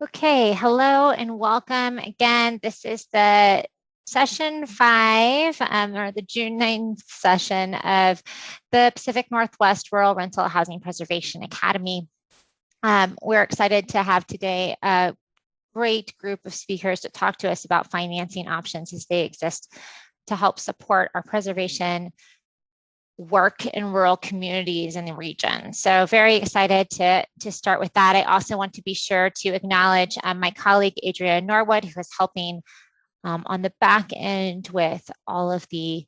Okay, hello and welcome again. This is the session 5, or the June 9th session of the Pacific Northwest Rural Rental Housing Preservation Academy. We're excited to have today a great group of speakers to talk to us about financing options as they exist to help support our preservation work in rural communities in the region. So very excited to start with that. I also want to be sure to acknowledge my colleague, Adria Norwood, who is helping on the back end with all of the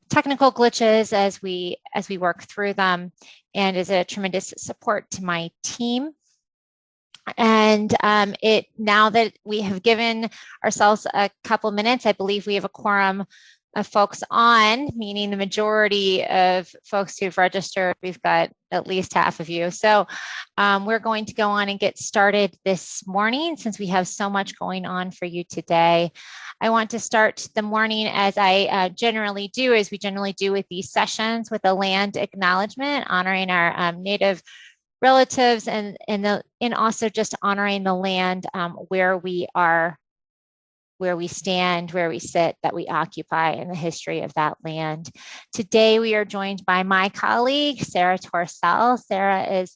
technical glitches as we work through them, and is a tremendous support to my team. And now that we have given ourselves a couple minutes, I believe we have a quorum of folks on, meaning the majority of folks who've registered. We've got at least half of you. So we're going to go on and get started this morning since we have so much going on for you today. I want to start the morning as I generally do, as we generally do with these sessions, with a land acknowledgement, honoring our Native relatives and also just honoring the land where we are, where we stand, where we sit, that we occupy, in the history of that land. Today, we are joined by my colleague, Sarah Torcell. Sarah is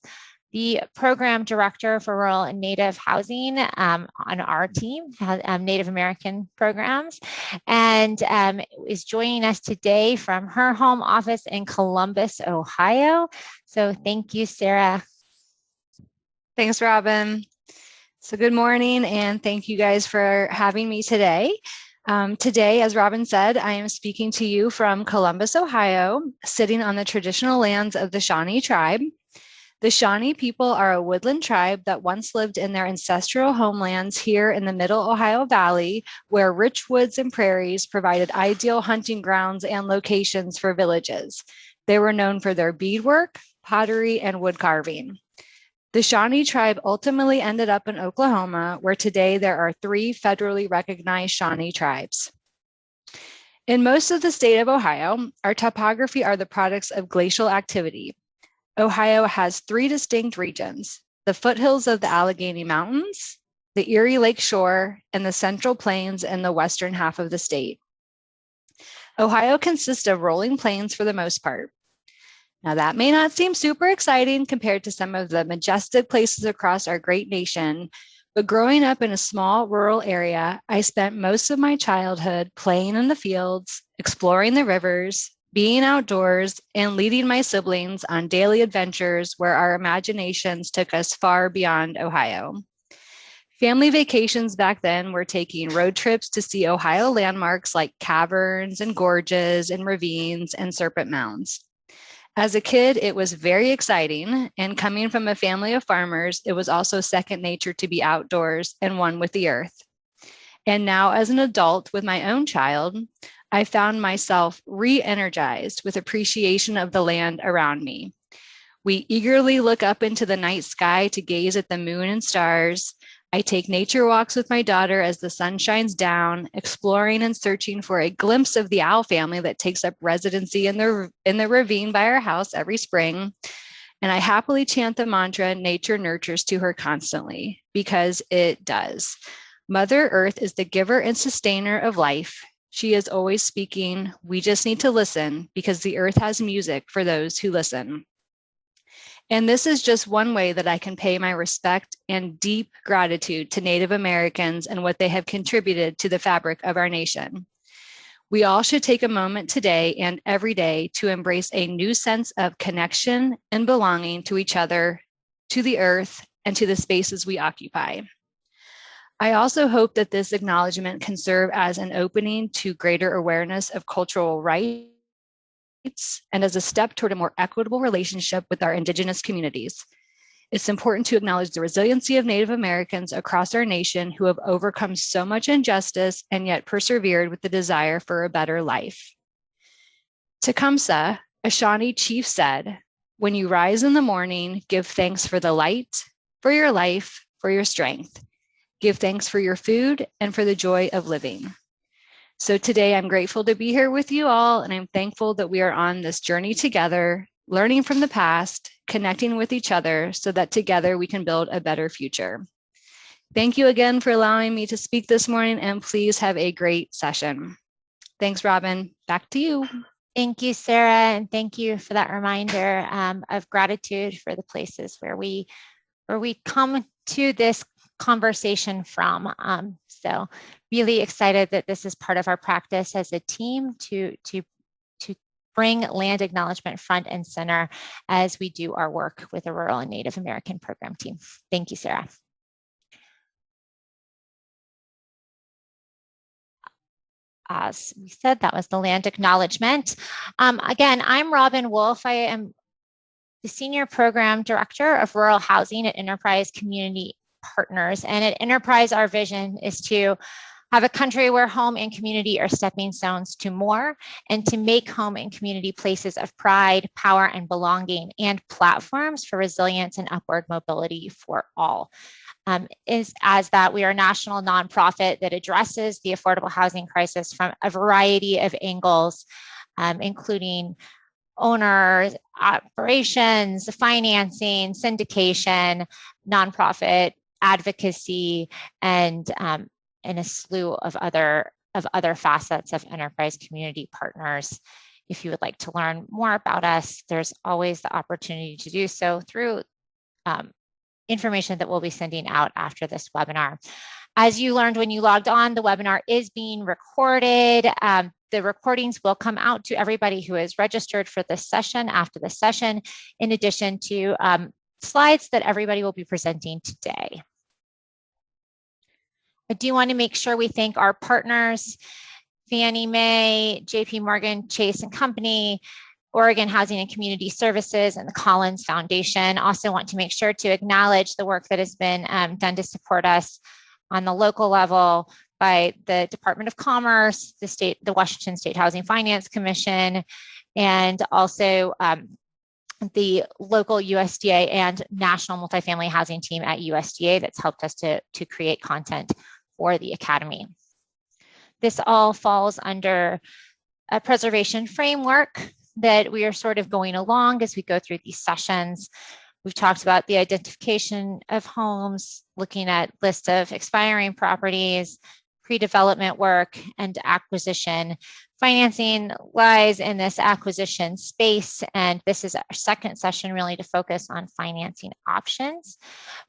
the program director for rural and Native housing on our team, Native American programs, and is joining us today from her home office in Columbus, Ohio. So thank you, Sarah. Thanks, Robin. So good morning, and thank you guys for having me today. Today, as Robin said, I am speaking to you from Columbus, Ohio, sitting on the traditional lands of the Shawnee tribe. The Shawnee people are a woodland tribe that once lived in their ancestral homelands here in the Middle Ohio Valley, where rich woods and prairies provided ideal hunting grounds and locations for villages. They were known for their beadwork, pottery, and wood carving. The Shawnee tribe ultimately ended up in Oklahoma, where today there are 3 federally recognized Shawnee tribes. In most of the state of Ohio, our topography are the products of glacial activity. Ohio has 3 distinct regions: the foothills of the Allegheny Mountains, the Erie Lake Shore, and the Central Plains in the western half of the state. Ohio consists of rolling plains for the most part. Now, that may not seem super exciting compared to some of the majestic places across our great nation, but growing up in a small rural area, I spent most of my childhood playing in the fields, exploring the rivers, being outdoors, and leading my siblings on daily adventures where our imaginations took us far beyond Ohio. Family vacations back then were taking road trips to see Ohio landmarks like caverns and gorges and ravines and serpent mounds. As a kid, it was very exciting, and coming from a family of farmers, it was also second nature to be outdoors and one with the earth. And now, as an adult with my own child, I found myself re-energized with appreciation of the land around me. We eagerly look up into the night sky to gaze at the moon and stars. I take nature walks with my daughter as the sun shines down, exploring and searching for a glimpse of the owl family that takes up residency in the ravine by our house every spring. And I happily chant the mantra, nature nurtures, to her constantly, because it does. Mother Earth is the giver and sustainer of life. She is always speaking. We just need to listen, because the earth has music for those who listen. And this is just one way that I can pay my respect and deep gratitude to Native Americans and what they have contributed to the fabric of our nation. We all should take a moment today and every day to embrace a new sense of connection and belonging to each other, to the earth, and to the spaces we occupy. I also hope that this acknowledgement can serve as an opening to greater awareness of cultural rights and as a step toward a more equitable relationship with our Indigenous communities. It's important to acknowledge the resiliency of Native Americans across our nation who have overcome so much injustice and yet persevered with the desire for a better life. Tecumseh, a Shawnee chief, said, "When you rise in the morning, give thanks for the light, for your life, for your strength. Give thanks for your food and for the joy of living." So today I'm grateful to be here with you all, and I'm thankful that we are on this journey together, learning from the past, connecting with each other so that together we can build a better future. Thank you again for allowing me to speak this morning, and please have a great session. Thanks, Robin. Back to you. Thank you, Sarah, and thank you for that reminder of gratitude for the places where we come to this conversation from. So really excited that this is part of our practice as a team to bring land acknowledgement front and center as we do our work with the Rural and Native American program team. Thank you, Sarah. As we said, that was the land acknowledgement. Again, I'm Robin Wolf. I am the Senior Program Director of Rural Housing at Enterprise Community Partners. And at Enterprise, our vision is to have a country where home and community are stepping stones to more, and to make home and community places of pride, power, and belonging, and platforms for resilience and upward mobility for all. Is as that we are a national nonprofit that addresses the affordable housing crisis from a variety of angles, including owners, operations, financing, syndication, nonprofit advocacy, and a slew of other facets of Enterprise Community Partners. If you would like to learn more about us, there's always the opportunity to do so through information that we'll be sending out after this webinar. As you learned when you logged on, the webinar is being recorded. The recordings will come out to everybody who is registered for this session after the session, in addition to slides that everybody will be presenting today. I do want to make sure we thank our partners, Fannie Mae, JP Morgan, Chase and Company, Oregon Housing and Community Services, and the Collins Foundation. Also want to make sure to acknowledge the work that has been done to support us on the local level by the Department of Commerce, the Washington State Housing Finance Commission, and also the local USDA and national multifamily housing team at USDA that's helped us to create content for the Academy. This all falls under a preservation framework that we are sort of going along as we go through these sessions. We've talked about the identification of homes, looking at list of expiring properties, pre-development work, and acquisition. Financing lies in this acquisition space, and this is our second session really to focus on financing options.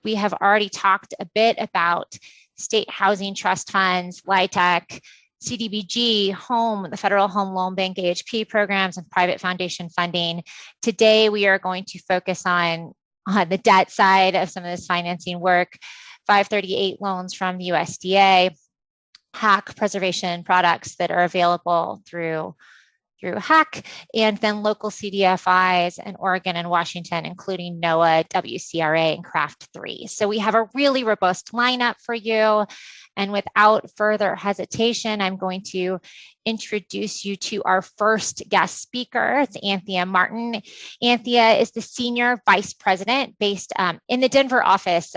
We have already talked a bit about state housing trust funds, LIHTC, CDBG, home, the Federal Home Loan Bank AHP programs, and private foundation funding. Today, we are going to focus on the debt side of some of this financing work, 538 loans from the USDA, HAC preservation products that are available through HAC, and then local CDFIs in Oregon and Washington, including NOAA, WCRA, and Craft 3. So we have a really robust lineup for you. And without further hesitation, I'm going to introduce you to our first guest speaker. It's Anthea Martin. Anthea is the Senior Vice President based in the Denver office,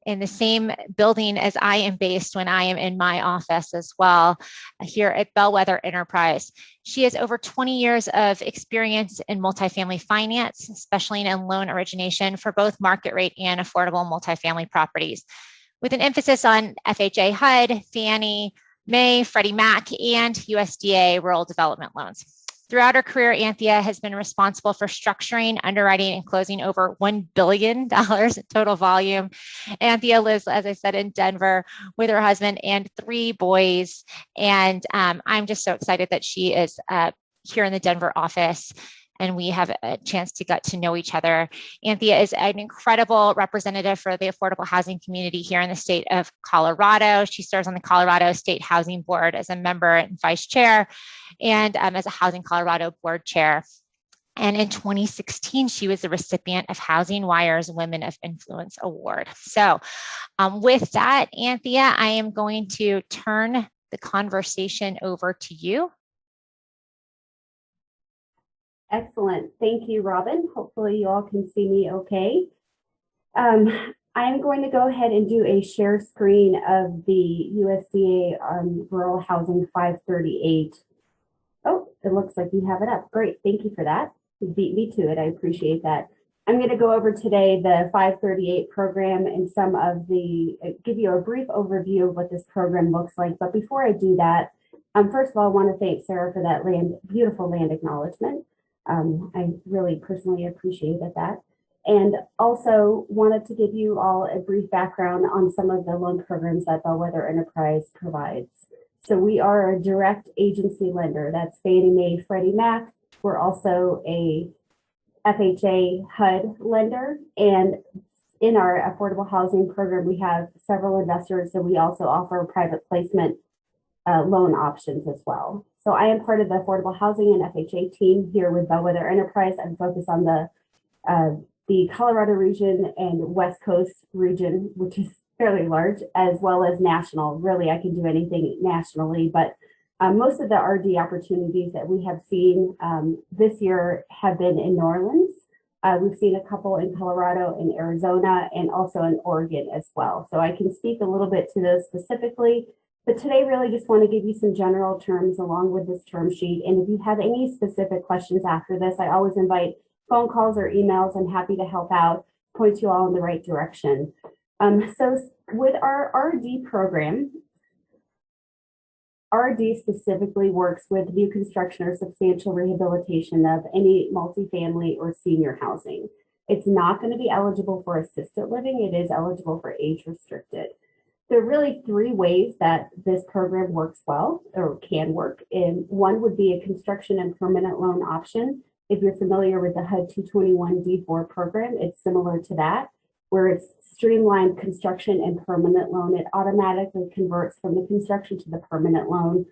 in the same building as I am based when I am in my office as well, here at Bellwether Enterprise. She has over 20 years of experience in multifamily finance, especially in loan origination for both market rate and affordable multifamily properties, with an emphasis on FHA HUD, Fannie Mae, Freddie Mac, and USDA rural development loans. Throughout her career, Anthea has been responsible for structuring, underwriting, and closing over $1 billion in total volume. Anthea lives, as I said, in Denver with her husband and 3 boys. And I'm just so excited that she is here in the Denver office, and we have a chance to get to know each other. Anthea is an incredible representative for the affordable housing community here in the state of Colorado. She serves on the Colorado State Housing Board as a member and vice chair, and as a Housing Colorado board chair. And in 2016, she was the recipient of Housing Wire's Women of Influence Award. So with that, Anthea, I am going to turn the conversation over to you. Excellent. Thank you, Robin. Hopefully you all can see me okay. I'm going to go ahead and do a share screen of the USDA Rural Housing 538. Oh, it looks like you have it up. Great. Thank you for that. You beat me to it. I appreciate that. I'm going to go over today the 538 program and give you a brief overview of what this program looks like. But before I do that, first of all, I want to thank Sarah for that beautiful land acknowledgement. I really personally appreciated that. And also wanted to give you all a brief background on some of the loan programs that Bellwether Enterprise provides. So we are a direct agency lender. That's Fannie Mae, Freddie Mac. We're also a FHA HUD lender. And in our affordable housing program, we have several investors. So we also offer private placement loan options as well. So I am part of the affordable housing and FHA team here with Bellwether Enterprise. I'm focused on the Colorado region and West Coast region, which is fairly large, as well as national. Really, I can do anything nationally, but most of the RD opportunities that we have seen this year have been in New Orleans. We've seen a couple in Colorado and Arizona, and also in Oregon as well. So I can speak a little bit to those specifically, but today really just want to give you some general terms along with this term sheet. And if you have any specific questions after this, I always invite phone calls or emails. I'm happy to help out, point you all in the right direction. So with our RD program, RD specifically works with new construction or substantial rehabilitation of any multifamily or senior housing. It's not going to be eligible for assisted living. It is eligible for age restricted. There are really three ways that this program works well or can work. And one would be a construction and permanent loan option. If you're familiar with the HUD 221D4 program, it's similar to that, where it's streamlined construction and permanent loan. It automatically converts from the construction to the permanent loan.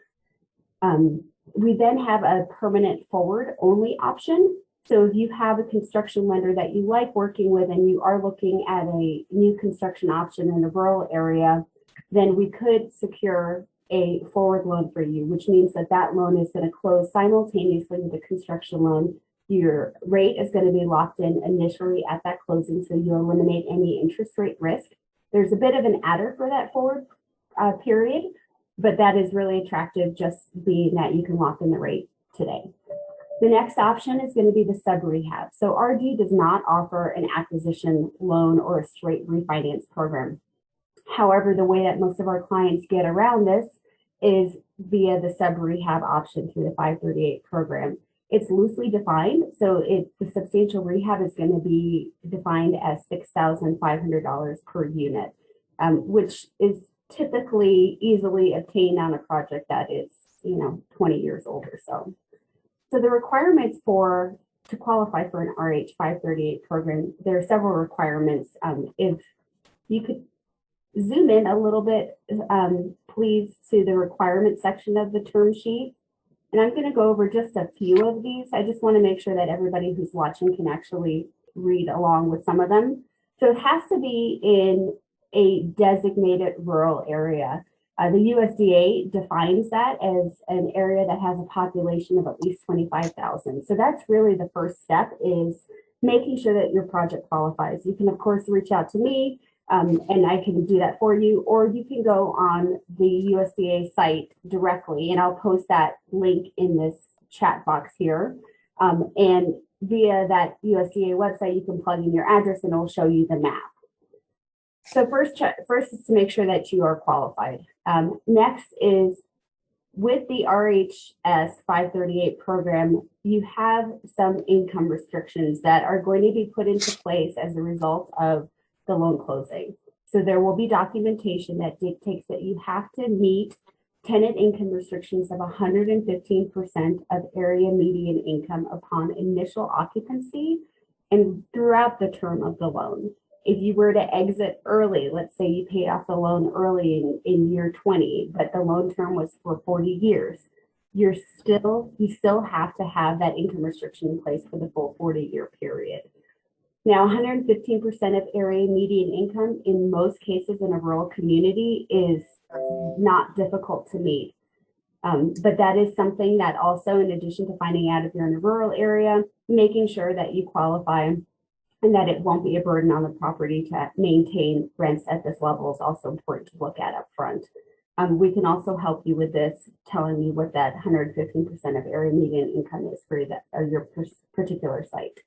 We then have a permanent forward only option. So if you have a construction lender that you like working with and you are looking at a new construction option in a rural area, then we could secure a forward loan for you, which means that that loan is going to close simultaneously with the construction loan. Your rate is going to be locked in initially at that closing, so you eliminate any interest rate risk. There's a bit of an adder for that forward period, but that is really attractive, just being that you can lock in the rate today. The next option is going to be the sub rehab. So RD does not offer an acquisition loan or a straight refinance program. However, the way that most of our clients get around this is via the sub rehab option through the 538 program. It's loosely defined, so the substantial rehab is going to be defined as $6,500 per unit, which is typically easily obtained on a project that is, 20 years old or so. So the requirements to qualify for an RH 538 program, there are several requirements. If you could zoom in a little bit, please, to the requirement section of the term sheet. And I'm going to go over just a few of these. I just want to make sure that everybody who's watching can actually read along with some of them. So it has to be in a designated rural area. The USDA defines that as an area that has a population of at least 25,000. So that's really the first step, is making sure that your project qualifies. You can, of course, reach out to me and I can do that for you, or you can go on the USDA site directly, and I'll post that link in this chat box here. And via that USDA website, you can plug in your address and it'll show you the map. So first is to make sure that you are qualified. Next is, with the RHS 538 program, you have some income restrictions that are going to be put into place as a result of the loan closing. So there will be documentation that dictates that you have to meet tenant income restrictions of 115% of area median income upon initial occupancy and throughout the term of the loan. If you were to exit early, let's say you paid off the loan early in year 20, but the loan term was for 40 years, you still have to have that income restriction in place for the full 40-year period. Now, 115% of area median income in most cases in a rural community is not difficult to meet. But that is something that also, in addition to finding out if you're in a rural area, making sure that you qualify and that it won't be a burden on the property to maintain rents at this level is also important to look at up front. We can also help you with this, telling you what that 115% of area median income is for that, or your particular site.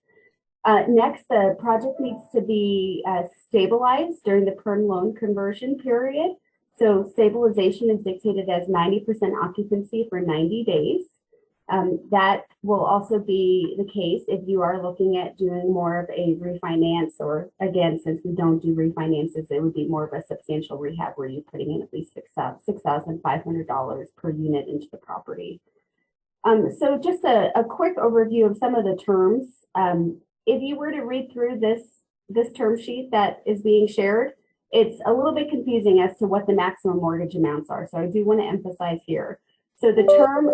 Next, the project needs to be stabilized during the perm loan conversion period. So stabilization is dictated as 90% occupancy for 90 days. That will also be the case if you are looking at doing more of a refinance, or again, since we don't do refinances, it would be more of a substantial rehab where you're putting in at least $6,500 per unit into the property. So just a quick overview of some of the terms. If you were to read through this term sheet that is being shared, it's a little bit confusing as to what the maximum mortgage amounts are. So I do want to emphasize here. So the term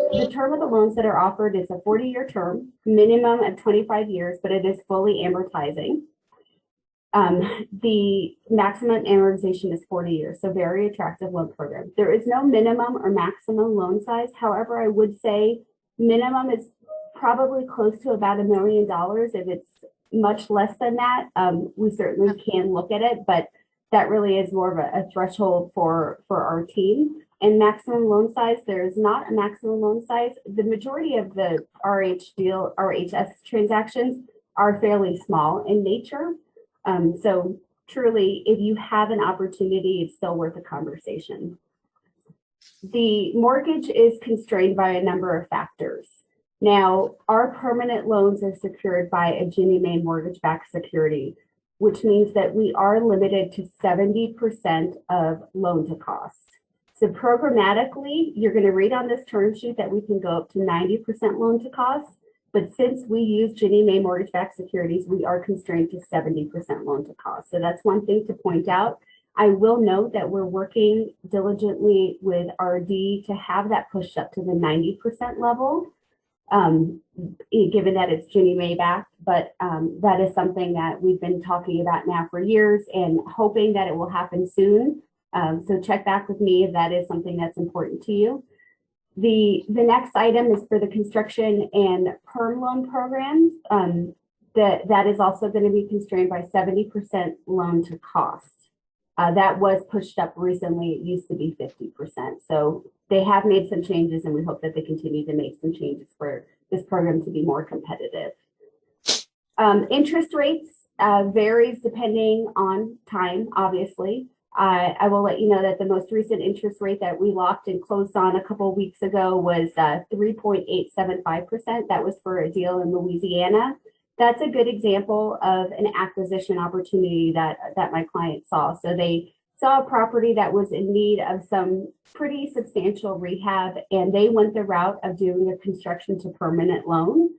of the loans that are offered is a 40-year term, minimum of 25 years, but it is fully amortizing. The maximum amortization is 40 years, so very attractive loan program. There is no minimum or maximum loan size. However, I would say minimum is probably close to about $1 million. If it's much less than that, we certainly can look at it, but that really is more of a threshold for our team. And maximum loan size, there is not a maximum loan size. The majority of the RHS transactions are fairly small in nature. So truly, if you have an opportunity, it's still worth a conversation. The mortgage is constrained by a number of factors. Now, our permanent loans are secured by a Ginnie Mae mortgage-backed security, which means that we are limited to 70% of loan to cost. So programmatically, you're going to read on this term sheet that we can go up to 90% loan to cost. But since we use Ginnie Mae mortgage-backed securities, we are constrained to 70% loan to cost. So that's one thing to point out. I will note that we're working diligently with RD to have that pushed up to the 90% level, given that it's Ginnie Mae backed. But that is something that we've been talking about now for years and hoping that it will happen soon. So check back with me if that is something that's important to you. The next item is for the construction and perm loan programs. That is also going to be constrained by 70% loan to cost. That was pushed up recently. It used to be 50%. So they have made some changes, and we hope that they continue to make some changes for this program to be more competitive. Interest rates varies depending on time, obviously. I will let you know that the most recent interest rate that we locked and closed on a couple of weeks ago was 3.875%. That was for a deal in Louisiana. That's a good example of an acquisition opportunity that my client saw. So they saw a property that was in need of some pretty substantial rehab, and they went the route of doing a construction to permanent loan.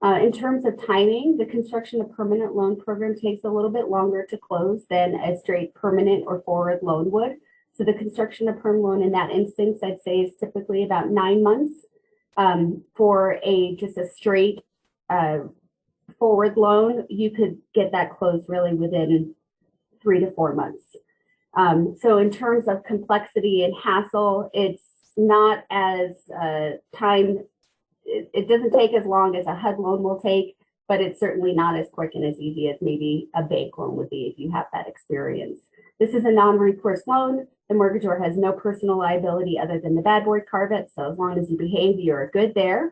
In terms of timing, the construction to permanent loan program takes a little bit longer to close than a straight permanent or forward loan would. So the construction to perm loan in that instance, I'd say, is typically about 9 months. For just a straight forward loan, you could get that closed really within 3 to 4 months. So in terms of complexity and hassle, it's not as it doesn't take as long as a HUD loan will take, but it's certainly not as quick and as easy as maybe a bank loan would be if you have that experience. This is a non-recourse loan. The mortgagor has no personal liability other than the bad boy carve-it. So as long as you behave, you're good there.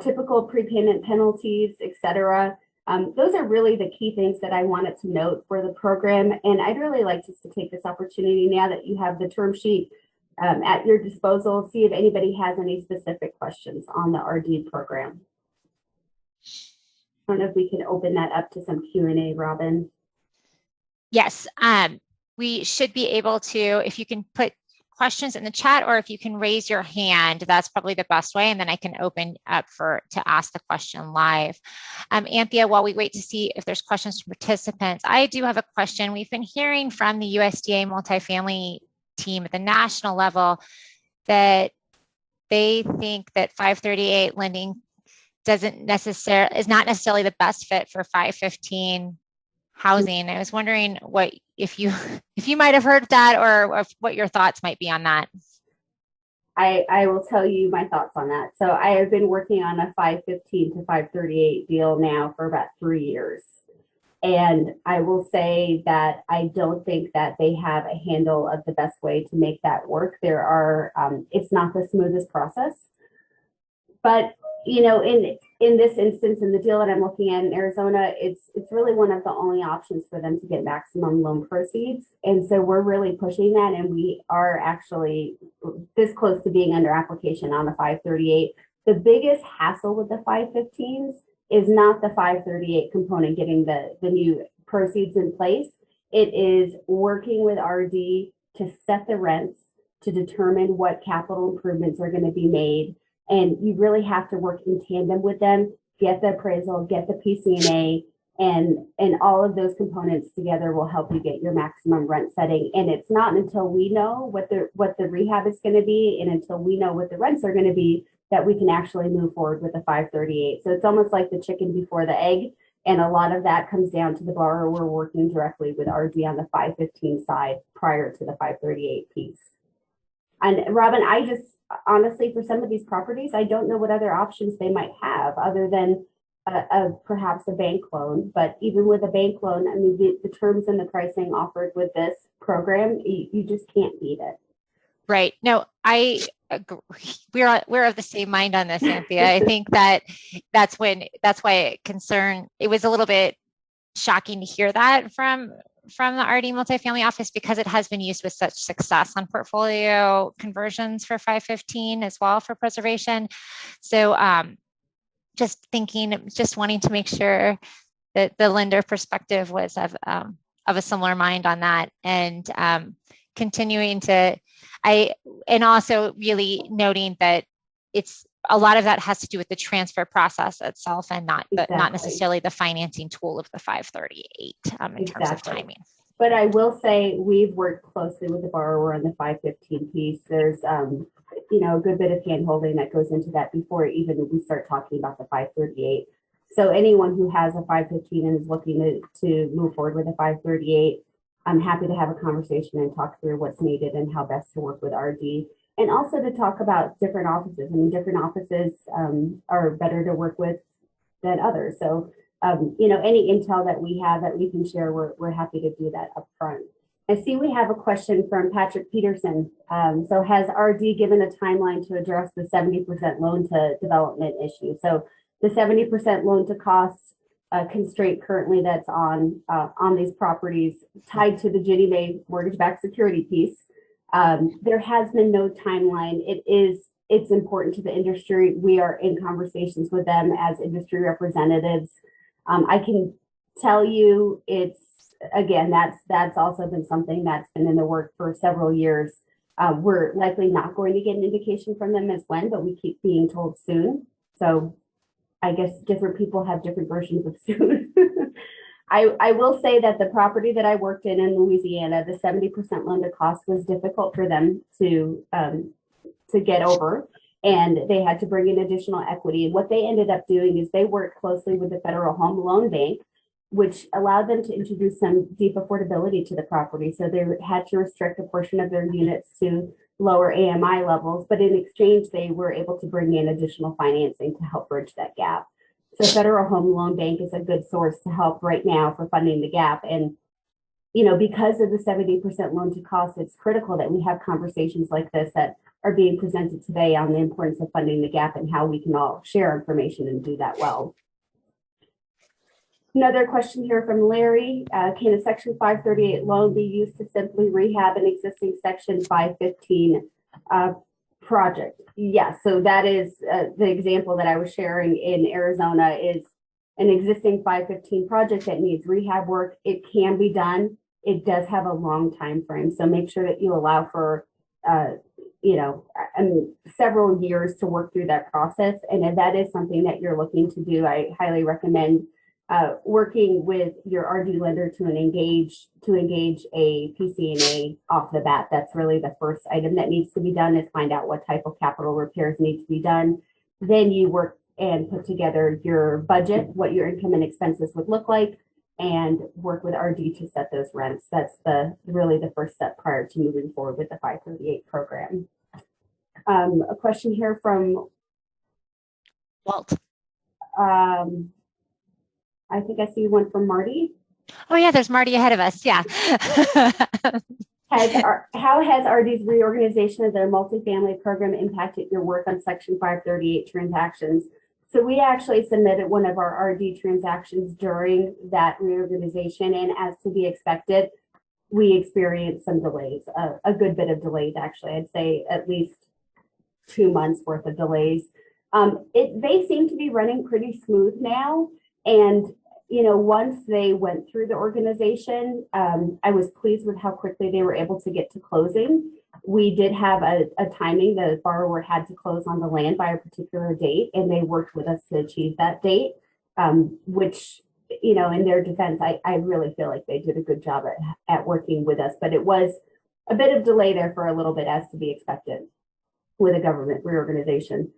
Typical prepayment penalties, etc. Those are really the key things that I wanted to note for the program. And I'd really like just to take this opportunity now that you have the term sheet at your disposal, see if anybody has any specific questions on the RD program. I don't know if we can open that up to some Q&A, Robin. Yes, we should be able to, if you can put questions in the chat, or if you can raise your hand, that's probably the best way, and then I can open up to ask the question live. Anthea, while we wait to see if there's questions from participants, I do have a question. We've been hearing from the USDA multifamily team at the national level that they think that 538 lending is not necessarily the best fit for 515 housing. I was wondering if you might have heard that, or what your thoughts might be on that. I will tell you my thoughts on that. So I have been working on a 515 to 538 deal now for about 3 years. And I will say that I don't think that they have a handle of the best way to make that work. It's not the smoothest process. But, you know, in this instance, in the deal that I'm looking at in Arizona, it's really one of the only options for them to get maximum loan proceeds. And so we're really pushing that, and we are actually this close to being under application on the 538. The biggest hassle with the 515s is not the 538 component getting the new proceeds in place. It is working with RD to set the rents, to determine what capital improvements are going to be made. And you really have to work in tandem with them, get the appraisal, get the PCNA, and all of those components together will help you get your maximum rent setting. And it's not until we know what the rehab is going to be and until we know what the rents are going to be that we can actually move forward with the 538. So it's almost like the chicken before the egg. And a lot of that comes down to the borrower. We're working directly with RD on the 515 side prior to the 538 piece. And Robin, I just honestly, for some of these properties, I don't know what other options they might have other than perhaps a bank loan. But even with a bank loan, I mean, the terms and the pricing offered with this program, you just can't beat it. Right. No, I agree. We're of the same mind on this, Anthea. I think that's why it was a little bit shocking to hear that from the RD multifamily office, because it has been used with such success on portfolio conversions for 515 as well for preservation. So just wanting to make sure that the lender perspective was of a similar mind on that, and continuing to, and also really noting that it's a lot of that has to do with the transfer process itself and not necessarily the financing tool of the 538 in terms of timing. But I will say we've worked closely with the borrower on the 515 piece. There's a good bit of hand holding that goes into that before even we start talking about the 538. So anyone who has a 515 and is looking to move forward with a 538, I'm happy to have a conversation and talk through what's needed and how best to work with RD. And also to talk about different offices. I mean, different offices are better to work with than others. So, any intel that we have that we can share, we're happy to do that up front. I see we have a question from Patrick Peterson. So has RD given a timeline to address the 70% loan to development issue? So the 70% loan to cost constraint currently that's on these properties tied to the Ginnie Mae mortgage-backed security piece. There has been no timeline. It's important to the industry. We are in conversations with them as industry representatives. I can tell you that's also been something that's been in the work for several years. We're likely not going to get an indication from them as when, but we keep being told soon. So I guess different people have different versions of soon. I will say that the property that I worked in Louisiana, the 70% loan to cost was difficult for them to get over, and they had to bring in additional equity. And what they ended up doing is they worked closely with the Federal Home Loan Bank, which allowed them to introduce some deep affordability to the property. So they had to restrict a portion of their units to lower AMI levels, but in exchange, they were able to bring in additional financing to help bridge that gap. So Federal Home Loan Bank is a good source to help right now for funding the gap. And, because of the 70% loan to cost, it's critical that we have conversations like this that are being presented today on the importance of funding the gap and how we can all share information and do that well. Another question here from Larry. Can a Section 538 loan be used to simply rehab an existing Section 515 project? Yes, so that is the example that I was sharing in Arizona is an existing 515 project that needs rehab work. It can be done. It does have a long time frame, so make sure that you allow for several years to work through that process. And if that is something that you're looking to do, I highly recommend working with your RD lender to engage a PCNA off the bat. That's really the first item that needs to be done, is find out what type of capital repairs need to be done. Then you work and put together your budget, what your income and expenses would look like, and work with RD to set those rents. That's really the first step prior to moving forward with the 538 program. A question here from Walt. I think I see one from Marty. Oh yeah, there's Marty ahead of us. Yeah. How has RD's reorganization of their multifamily program impacted your work on Section 538 transactions? So we actually submitted one of our RD transactions during that reorganization, and as to be expected, we experienced some delays, a good bit of delays actually. I'd say at least 2 months worth of delays. They seem to be running pretty smooth now, and once they went through the organization, I was pleased with how quickly they were able to get to closing. We did have a timing. The borrower had to close on the land by a particular date, and they worked with us to achieve that date, which, in their defense, I really feel like they did a good job at working with us. But it was a bit of delay there for a little bit, as to be expected with a government reorganization.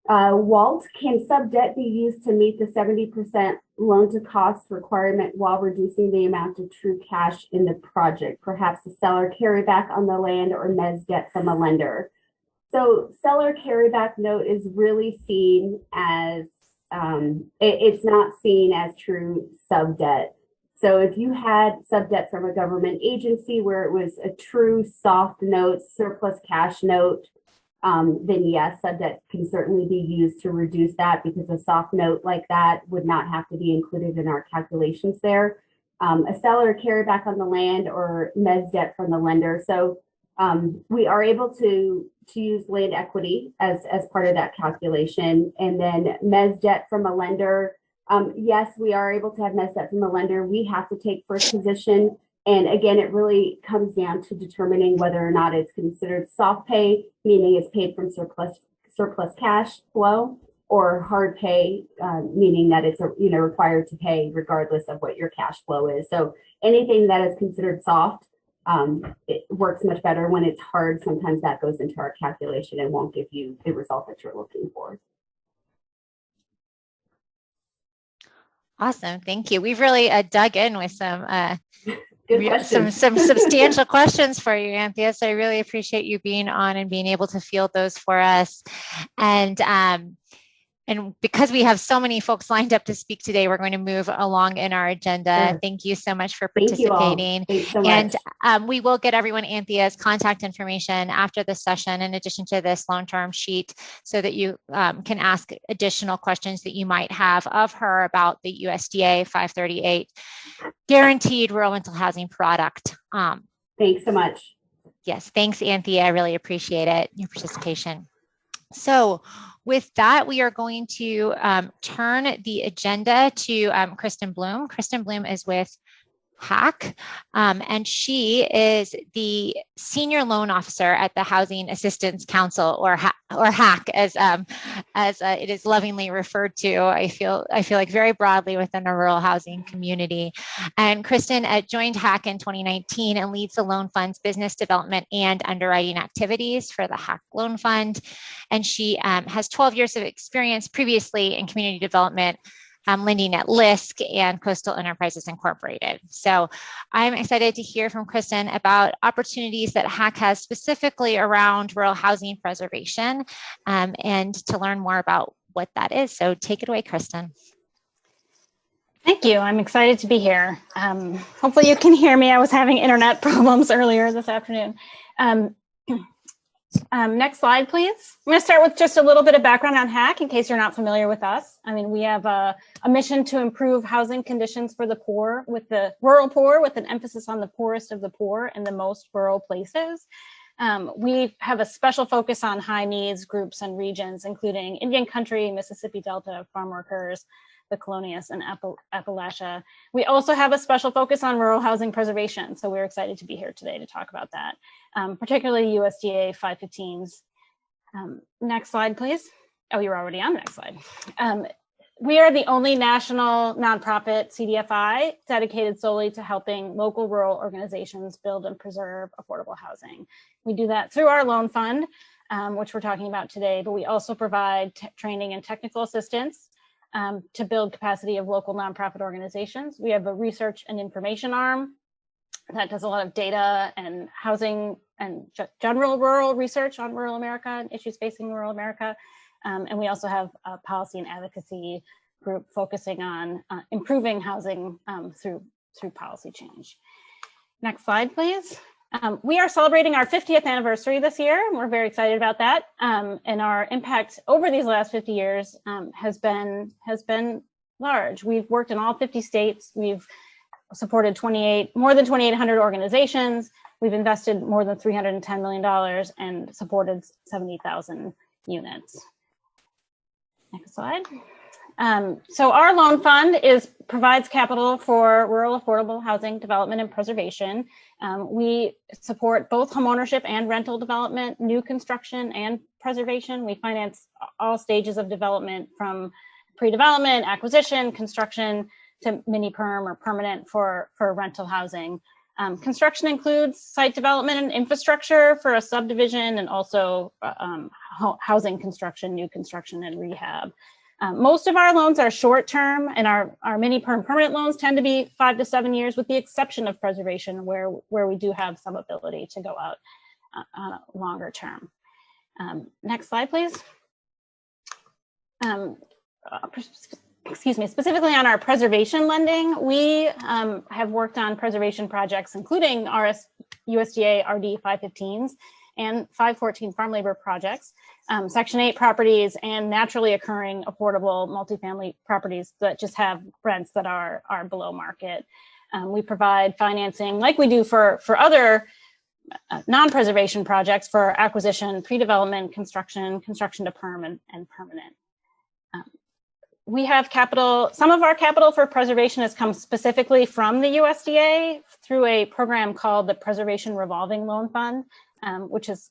Walt, can sub-debt be used to meet the 70% loan-to-cost requirement while reducing the amount of true cash in the project? Perhaps the seller carryback on the land or mezz debt from a lender. So seller carryback note is really seen as, it's not seen as true sub-debt. So if you had sub-debt from a government agency where it was a true soft note, surplus cash note, then yes, sub-debt can certainly be used to reduce that, because a soft note like that would not have to be included in our calculations there. A seller carryback on the land or mezz debt from the lender. So we are able to use land equity as part of that calculation. And then mezz debt from a lender. Yes, we are able to have mezz debt from a lender. We have to take first position. And again, it really comes down to determining whether or not it's considered soft pay, meaning it's paid from surplus cash flow, or hard pay, meaning that it's required to pay regardless of what your cash flow is. So anything that is considered soft, it works much better. When it's hard, sometimes that goes into our calculation and won't give you the result that you're looking for. Awesome, thank you. We've really dug in with some some substantial questions for you, Anthea. So I really appreciate you being on and being able to field those for us. And because we have so many folks lined up to speak today, we're going to move along in our agenda. Sure. Thank you so much for participating. Thanks so much. And we will get everyone Anthea's contact information after the session, in addition to this long-term sheet, so that you can ask additional questions that you might have of her about the USDA 538 guaranteed rural rental housing product. Thanks so much. Yes, thanks, Anthea. I really appreciate it, your participation. So with that, we are going to turn the agenda to Kristen Bloom. Kristen Bloom is with HAC, and she is the Senior Loan Officer at the Housing Assistance Council, or HAC, as it is lovingly referred to. I feel like very broadly within a rural housing community. And Kristen joined HAC in 2019 and leads the loan fund's business development and underwriting activities for the HAC Loan Fund. And she has 12 years of experience previously in community development, lending at LISC and Coastal Enterprises Incorporated. So I'm excited to hear from Kristen about opportunities that HAC has specifically around rural housing preservation, and to learn more about what that is. So take it away, Kristen. Thank you. I'm excited to be here. Hopefully you can hear me. I was having internet problems earlier this afternoon. Next slide, please. I'm going to start with just a little bit of background on HAC in case you're not familiar with us. I mean, we have a mission to improve housing conditions for the poor, with the rural poor, with an emphasis on the poorest of the poor in the most rural places. We have a special focus on high needs groups and regions, including Indian Country, Mississippi Delta, farm workers, the Colonias, and Appalachia. We also have a special focus on rural housing preservation. So we're excited to be here today to talk about that, particularly USDA 515s. Next slide, please. Oh, you're already on the next slide. We are the only national nonprofit CDFI dedicated solely to helping local rural organizations build and preserve affordable housing. We do that through our loan fund, which we're talking about today, but we also provide training and technical assistance to build capacity of local nonprofit organizations. We have a research and information arm that does a lot of data and housing and general rural research on rural America and issues facing rural America. And we also have a policy and advocacy group focusing on improving housing through policy change. Next slide, please. We are celebrating our 50th anniversary this year. We're very excited about that. And our impact over these last 50 years has been large. We've worked in all 50 states. We've supported more than 2,800 organizations. We've invested more than $310 million and supported 70,000 units. Next slide. So our loan fund provides capital for rural affordable housing development and preservation. We support both homeownership and rental development, new construction and preservation. We finance all stages of development from pre-development, acquisition, construction to mini-perm or permanent for rental housing. Construction includes site development and infrastructure for a subdivision, and also housing construction, new construction, and rehab. Most of our loans are short-term, and our mini-perm permanent loans tend to be 5 to 7 years, with the exception of preservation, where we do have some ability to go out on a longer term. Next slide, please. Excuse me, specifically on our preservation lending, we have worked on preservation projects, including USDA RD 515s and 514 farm labor projects, Section 8 properties, and naturally occurring affordable multifamily properties that just have rents that are below market. We provide financing like we do for other non-preservation projects for acquisition, pre-development, construction to perm, and permanent. We have capital, some of our capital for preservation has come specifically from the USDA through a program called the Preservation Revolving Loan Fund, which has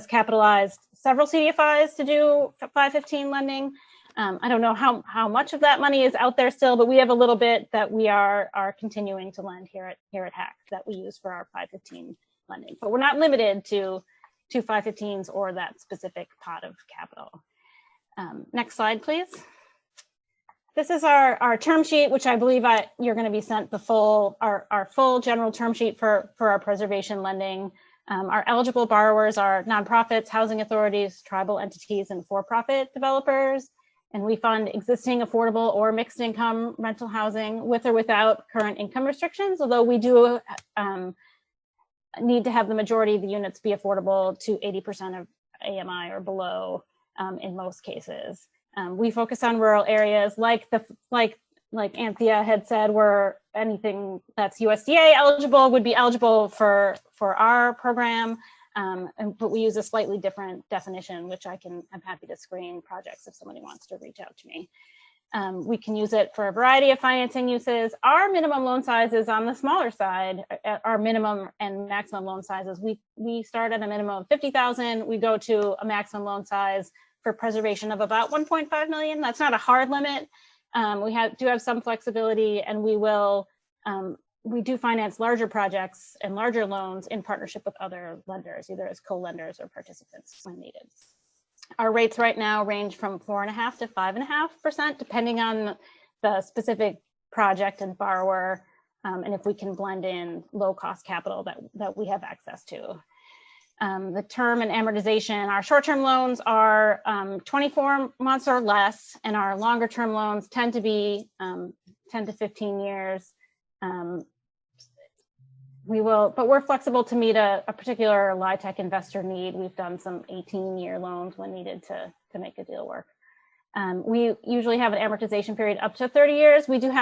capitalized several CDFIs to do 515 lending. I don't know how much of that money is out there still, but we have a little bit that we are continuing to lend here at HAC that we use for our 515 lending. But we're not limited to 515s or that specific pot of capital. Next slide, please. This is our term sheet, which I believe you're going to be sent our full general term sheet for our preservation lending. Our eligible borrowers are nonprofits, housing authorities, tribal entities, and for-profit developers. And we fund existing affordable or mixed income rental housing with or without current income restrictions, although we do need to have the majority of the units be affordable to 80% of AMI or below in most cases. We focus on rural areas like Anthea had said, where anything that's USDA eligible would be eligible for our program, but we use a slightly different definition, which I'm happy to screen projects if somebody wants to reach out to me. We can use it for a variety of financing uses. Our minimum loan size is on the smaller side. Our minimum and maximum loan sizes, we start at a minimum of 50,000. We go to a maximum loan size for preservation of about 1.5 million. That's not a hard limit. We do have some flexibility, and we do finance larger projects and larger loans in partnership with other lenders, either as co-lenders or participants when needed. Our rates right now range from 4.5% to 5.5%, depending on the specific project and borrower, and if we can blend in low-cost capital that we have access to. The term and amortization, our short-term loans are 24 months or less, and our longer-term loans tend to be 10 to 15 years. But we're flexible to meet a particular LIHTC investor need. We've done some 18-year loans when needed to make a deal work. We usually have an amortization period up to 30 years. We do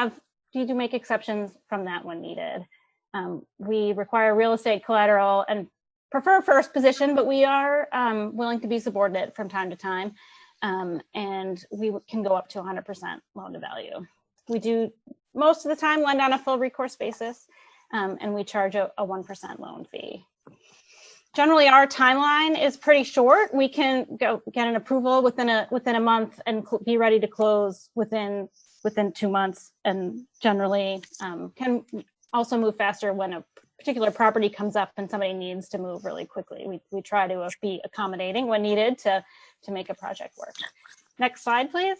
make exceptions from that when needed. We require real estate collateral and prefer first position, but we are willing to be subordinate from time to time. And we can go up to 100% loan to value. We do most of the time lend on a full recourse basis, and we charge a 1% loan fee. Generally, our timeline is pretty short. We can go get an approval within a month and be ready to close within 2 months, and generally can also move faster when a particular property comes up and somebody needs to move really quickly. We try to be accommodating when needed to make a project work. Next slide, please.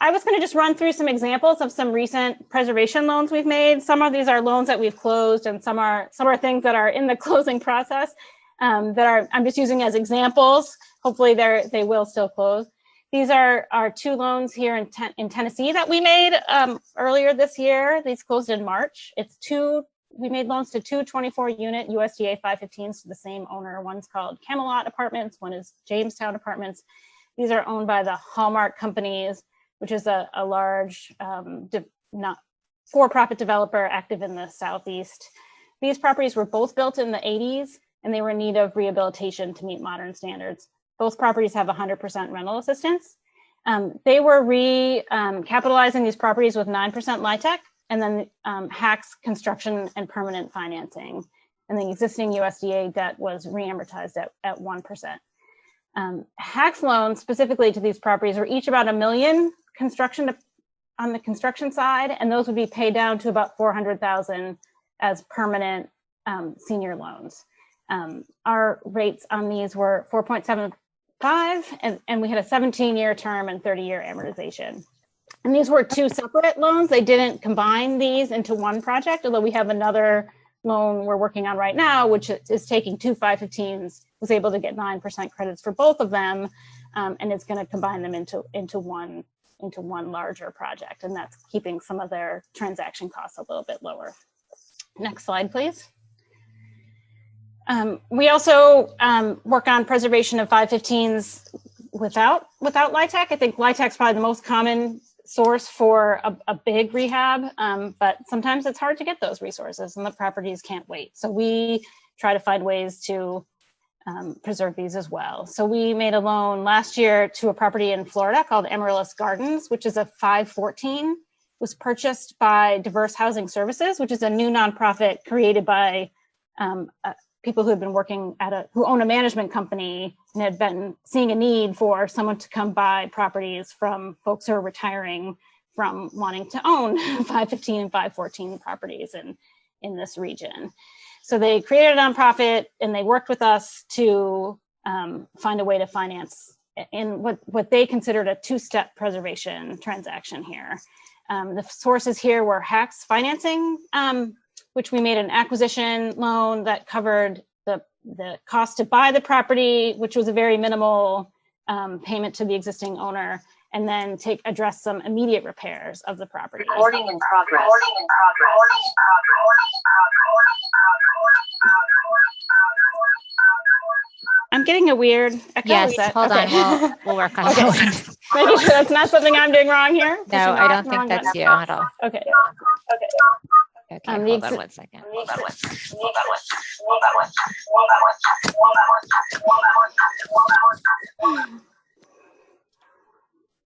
I was going to just run through some examples of some recent preservation loans we've made. Some of these are loans that we've closed, and some are things that are in the closing process I'm just using as examples. Hopefully they will still close. These are our 2 loans here in Tennessee that we made earlier this year. These closed in March. It's 2 we made loans to two 24-unit USDA 515s to the same owner. One's called Camelot Apartments, one is Jamestown Apartments. These are owned by the Hallmark Companies, which is a large not for-profit developer active in the Southeast. These properties were both built in the 80s, and they were in need of rehabilitation to meet modern standards. Both properties have 100% rental assistance. They were capitalizing these properties with 9% LIHTC, and then HAC's construction and permanent financing. And the existing USDA debt was re-amortized at 1%. HAC's loans specifically to these properties were each about $1 million on the construction side, and those would be paid down to about $400,000 as permanent senior loans. Our rates on these were 4.75, and we had a 17-year term and 30-year amortization. And these were two separate loans. They didn't combine these into one project, although we have another loan we're working on right now, which is taking two 515s, was able to get 9% credits for both of them, and it's going to combine them into one larger project, and that's keeping some of their transaction costs a little bit lower. Next slide, please. We also work on preservation of 515s without LIHTC. I think LIHTC is probably the most common source for a big rehab, but sometimes it's hard to get those resources and the properties can't wait. So we try to find ways to preserve these as well. So we made a loan last year to a property in Florida called Amaryllis Gardens, which is a 514. It was purchased by Diverse Housing Services, which is a new nonprofit created by people who have been working who own a management company and had been seeing a need for someone to come buy properties from folks who are retiring from wanting to own 515 and 514 properties in this region. So they created a nonprofit and they worked with us to find a way to finance in what they considered a two-step preservation transaction here. The sources here were HAC's financing, which we made an acquisition loan that covered the cost to buy the property, which was a very minimal payment to the existing owner, and then address some immediate repairs of the property. Recording in progress. I'm getting a weird echo. Yes, hold on. We'll work on okay. that. Making sure that's not something I'm doing wrong here. No, I don't think that's you at all. Okay. Okay, hold on one second.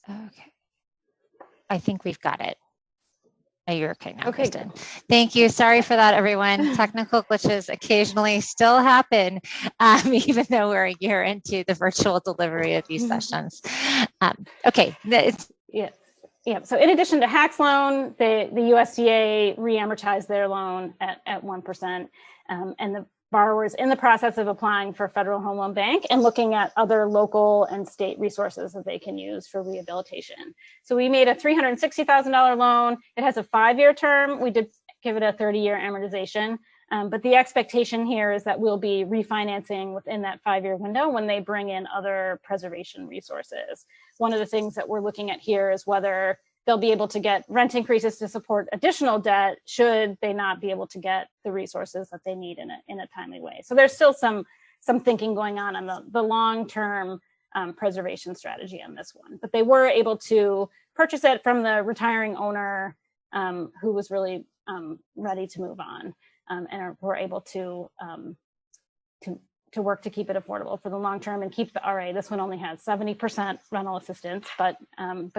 Okay. I think we've got it. Oh, you're okay now, okay, Kristen. Thank you. Sorry for that, everyone. Technical glitches occasionally still happen, even though we're a year into the virtual delivery of these sessions. Okay. Yeah. So in addition to HAC's loan, the USDA re-amortized their loan at 1%, and the borrower is in the process of applying for Federal Home Loan Bank and looking at other local and state resources that they can use for rehabilitation. So we made a $360,000 loan. It has a 5-year term. We did give it a 30-year amortization, but the expectation here is that we'll be refinancing within that 5-year window when they bring in other preservation resources. One of the things that we're looking at here is whether they'll be able to get rent increases to support additional debt should they not be able to get the resources that they need in a timely way. So there's still some thinking going on the long-term preservation strategy on this one. But they were able to purchase it from the retiring owner who was really ready to move on, and were able to work to keep it affordable for the long term and keep the RA. This one only has 70% rental assistance, but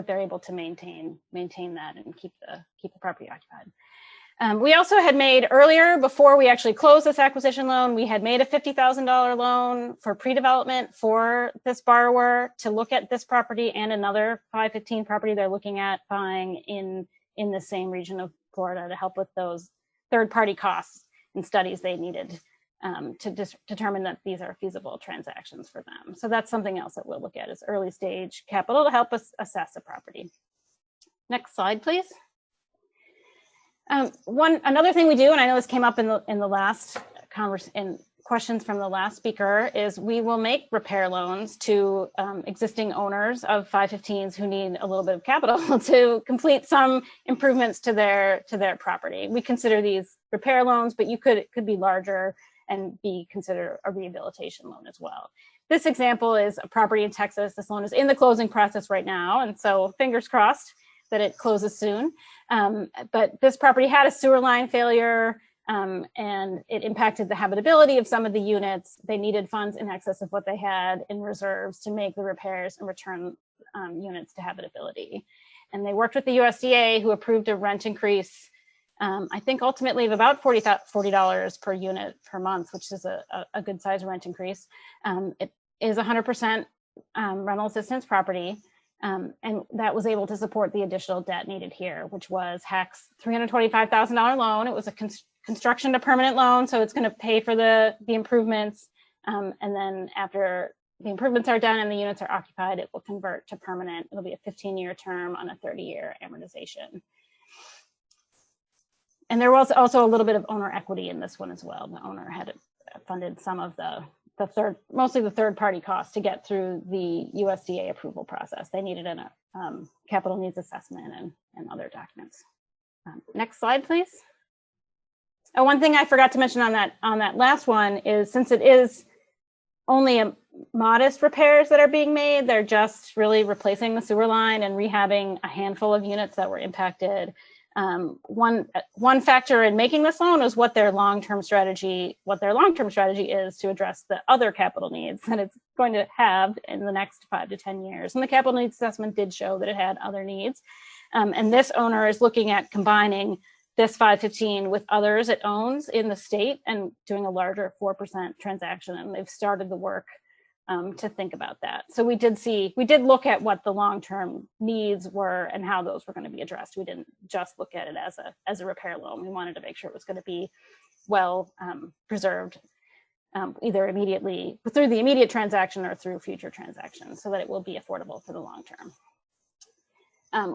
they're able to maintain that and keep the property occupied. We also had made earlier, before we actually closed this acquisition loan, we had made a $50,000 loan for pre-development for this borrower to look at this property and another 515 property they're looking at buying in the same region of Florida to help with those third-party costs and studies they needed to determine that these are feasible transactions for them. So that's something else that we'll look at is early stage capital to help us assess a property. Next slide, please. Another thing we do, and I know this came up in the last questions from the last speaker, is we will make repair loans to existing owners of 515s who need a little bit of capital to complete some improvements to their property. We consider these repair loans, but it could be larger and be considered a rehabilitation loan as well. This example is a property in Texas. This loan is in the closing process right now, and so fingers crossed that it closes soon. But this property had a sewer line failure, and it impacted the habitability of some of the units. They needed funds in excess of what they had in reserves to make the repairs and return units to habitability. And they worked with the USDA, who approved a rent increase, I think ultimately of about $40 per unit per month, which is a good size rent increase. It is 100% rental assistance property. And that was able to support the additional debt needed here, which was HAC's $325,000 loan. It was a construction to permanent loan, so it's going to pay for the improvements. And then after the improvements are done and the units are occupied, it will convert to permanent. It'll be a 15-year term on a 30-year amortization. And there was also a little bit of owner equity in this one as well. The owner had funded some of mostly the third-party costs to get through the USDA approval process. They needed a capital needs assessment and other documents. Next slide, please. Oh, one thing I forgot to mention on that last one is, since it is only a modest repairs that are being made, they're just really replacing the sewer line and rehabbing a handful of units that were impacted. One factor in making this loan is what their long-term strategy is to address the other capital needs that it's going to have in the next 5 to 10 years. And the capital needs assessment did show that it had other needs. And this owner is looking at combining this 515 with others it owns in the state and doing a larger 4% transaction. And they've started the work to think about that. So we did look at what the long-term needs were and how those were going to be addressed. We didn't just look at it as a repair loan. We wanted to make sure it was going to be well preserved, either immediately through the immediate transaction or through future transactions, so that it will be affordable for the long term.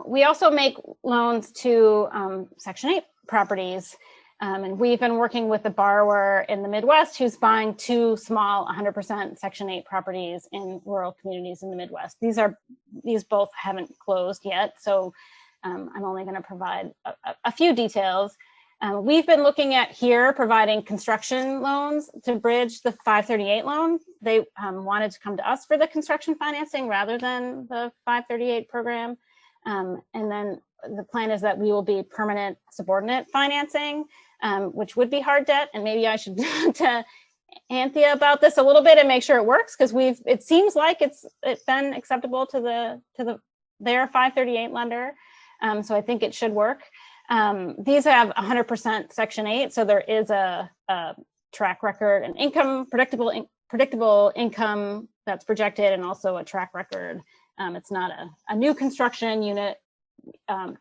We also make loans to Section 8 properties. And we've been working with a borrower in the Midwest who's buying 2 small 100% Section 8 properties in rural communities in the Midwest. These both haven't closed yet, so I'm only going to provide a few details. We've been looking at here providing construction loans to bridge the 538 loan. They wanted to come to us for the construction financing rather than the 538 program. And then the plan is that we will be permanent subordinate financing, which would be hard debt. And maybe I should talk to Anthea about this a little bit and make sure it works, because it seems like it's been acceptable to their 538 lender. So I think it should work. These have 100% Section 8, so there is a track record and income, predictable income that's projected, and also a track record. It's not a new construction unit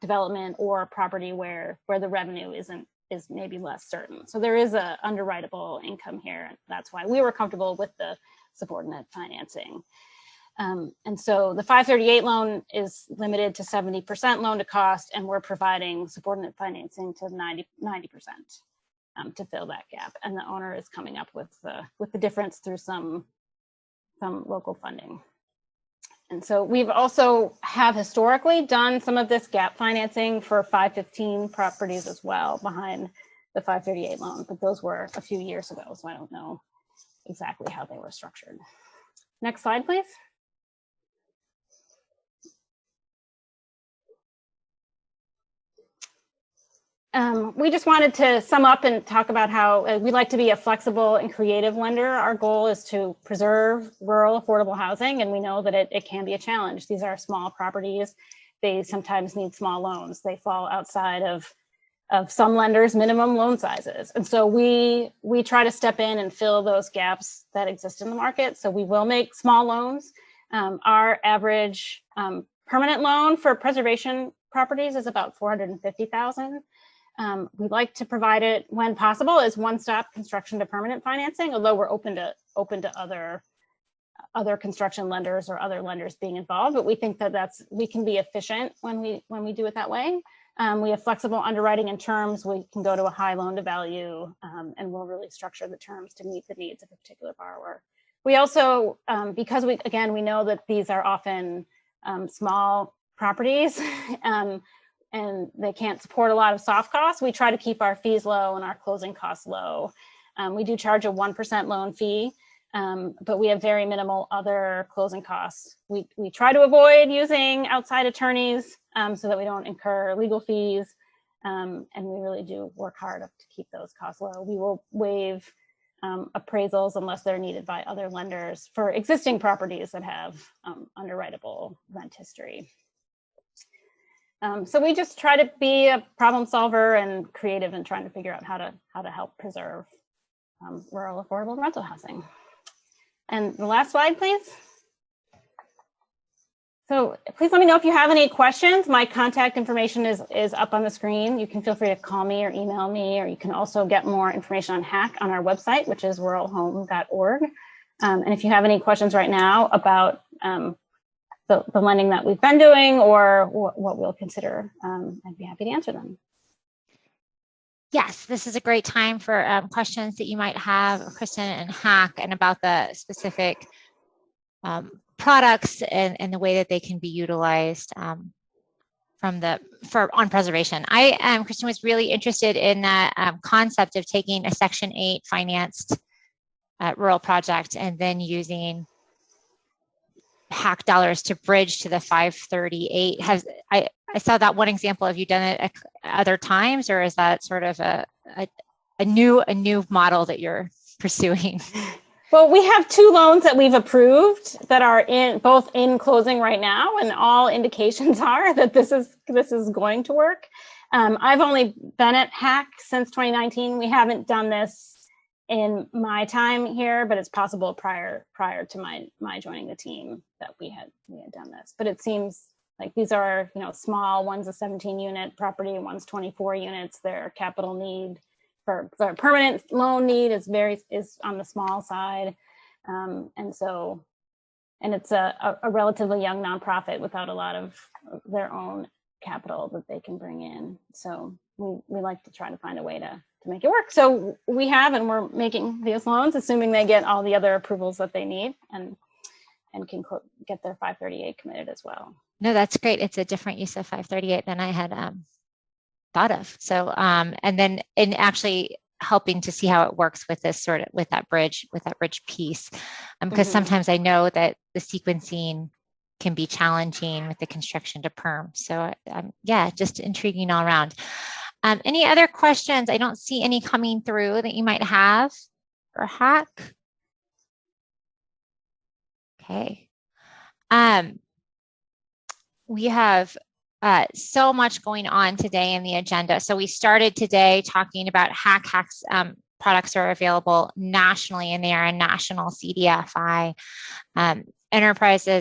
development or property where the revenue is maybe less certain. So there is a underwritable income here, and that's why we were comfortable with the subordinate financing. And so the 538 loan is limited to 70% loan to cost, and we're providing subordinate financing to 90% to fill that gap. And the owner is coming up with the difference through some local funding. And so we've also have historically done some of this gap financing for 515 properties as well behind the 538 loan, but those were a few years ago, so I don't know exactly how they were structured. Next slide, please. We just wanted to sum up and talk about how we like to be a flexible and creative lender. Our goal is to preserve rural affordable housing, and we know that it can be a challenge. These are small properties. They sometimes need small loans. They fall outside of some lenders' minimum loan sizes. And so we try to step in and fill those gaps that exist in the market. So we will make small loans. Our average permanent loan for preservation properties is about $450,000. We like to provide it when possible as one-stop construction to permanent financing, although we're open to other construction lenders or other lenders being involved. But we think that we can be efficient when we do it that way. We have flexible underwriting and terms. We can go to a high loan to value, and we'll really structure the terms to meet the needs of a particular borrower. We also, because we know that these are often small properties, and they can't support a lot of soft costs, we try to keep our fees low and our closing costs low. We do charge a 1% loan fee, but we have very minimal other closing costs. We try to avoid using outside attorneys so that we don't incur legal fees, and we really do work hard to keep those costs low. We will waive appraisals unless they're needed by other lenders for existing properties that have underwritable rent history. So we just try to be a problem solver and creative in trying to figure out how to help preserve rural affordable rental housing. And the last slide, please. So please let me know if you have any questions. My contact information is up on the screen. You can feel free to call me or email me, or you can also get more information on HAC on our website, which is ruralhome.org. And if you have any questions right now about the lending that we've been doing or what we'll consider, I'd be happy to answer them. Yes, this is a great time for questions that you might have, Kristen and HAC, and about the specific products and the way that they can be utilized on preservation. Kristen was really interested in that concept of taking a Section 8 financed rural project and then using HAC dollars to bridge to the 538. I saw that one example. Have you done it other times, or is that sort of a new model that you're pursuing? Well, we have 2 loans that we've approved that are both in closing right now, and all indications are that this is going to work. I've only been at HAC since 2019. We haven't done this in my time here, but it's possible prior to my joining the team that we had done this. But it seems like these are small. One's a 17-unit property, one's 24 units. Their capital need for permanent loan need is on the small side, and it's a relatively young nonprofit without a lot of their own capital that they can bring in. So we like to try to find a way to make it work. So we have, and we're making these loans, assuming they get all the other approvals that they need and can get their 538 committed as well. No, that's great. It's a different use of 538 than I had thought of. So, and then in actually helping to see how it works with this with that bridge piece, because sometimes I know that the sequencing can be challenging with the construction to perm. So yeah, just intriguing all around. Any other questions? I don't see any coming through that you might have for HAC. Okay. We have so much going on today in the agenda. So we started today talking about HAC's products are available nationally, and they are a national CDFI. Enterprise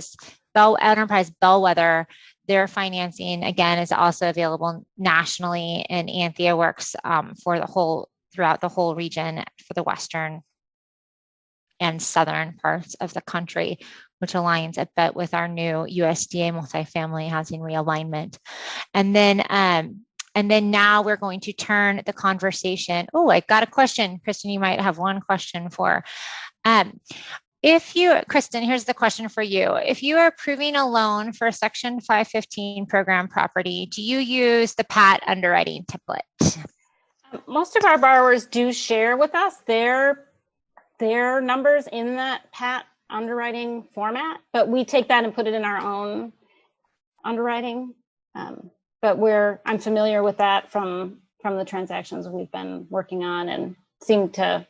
Bellwether, their financing again is also available nationally, and Anthea works throughout the whole region for the western and southern parts of the country, which aligns a bit with our new USDA multifamily housing realignment. And then now we're going to turn the conversation. Oh, I got a question. Kristen, you might have one question for. Kristen, here's the question for you. If you are approving a loan for a Section 515 program property, do you use the PAT underwriting template? Most of our borrowers do share with us their numbers in that PAT underwriting format, but we take that and put it in our own underwriting. But I'm familiar with that from the transactions we've been working on, and seem to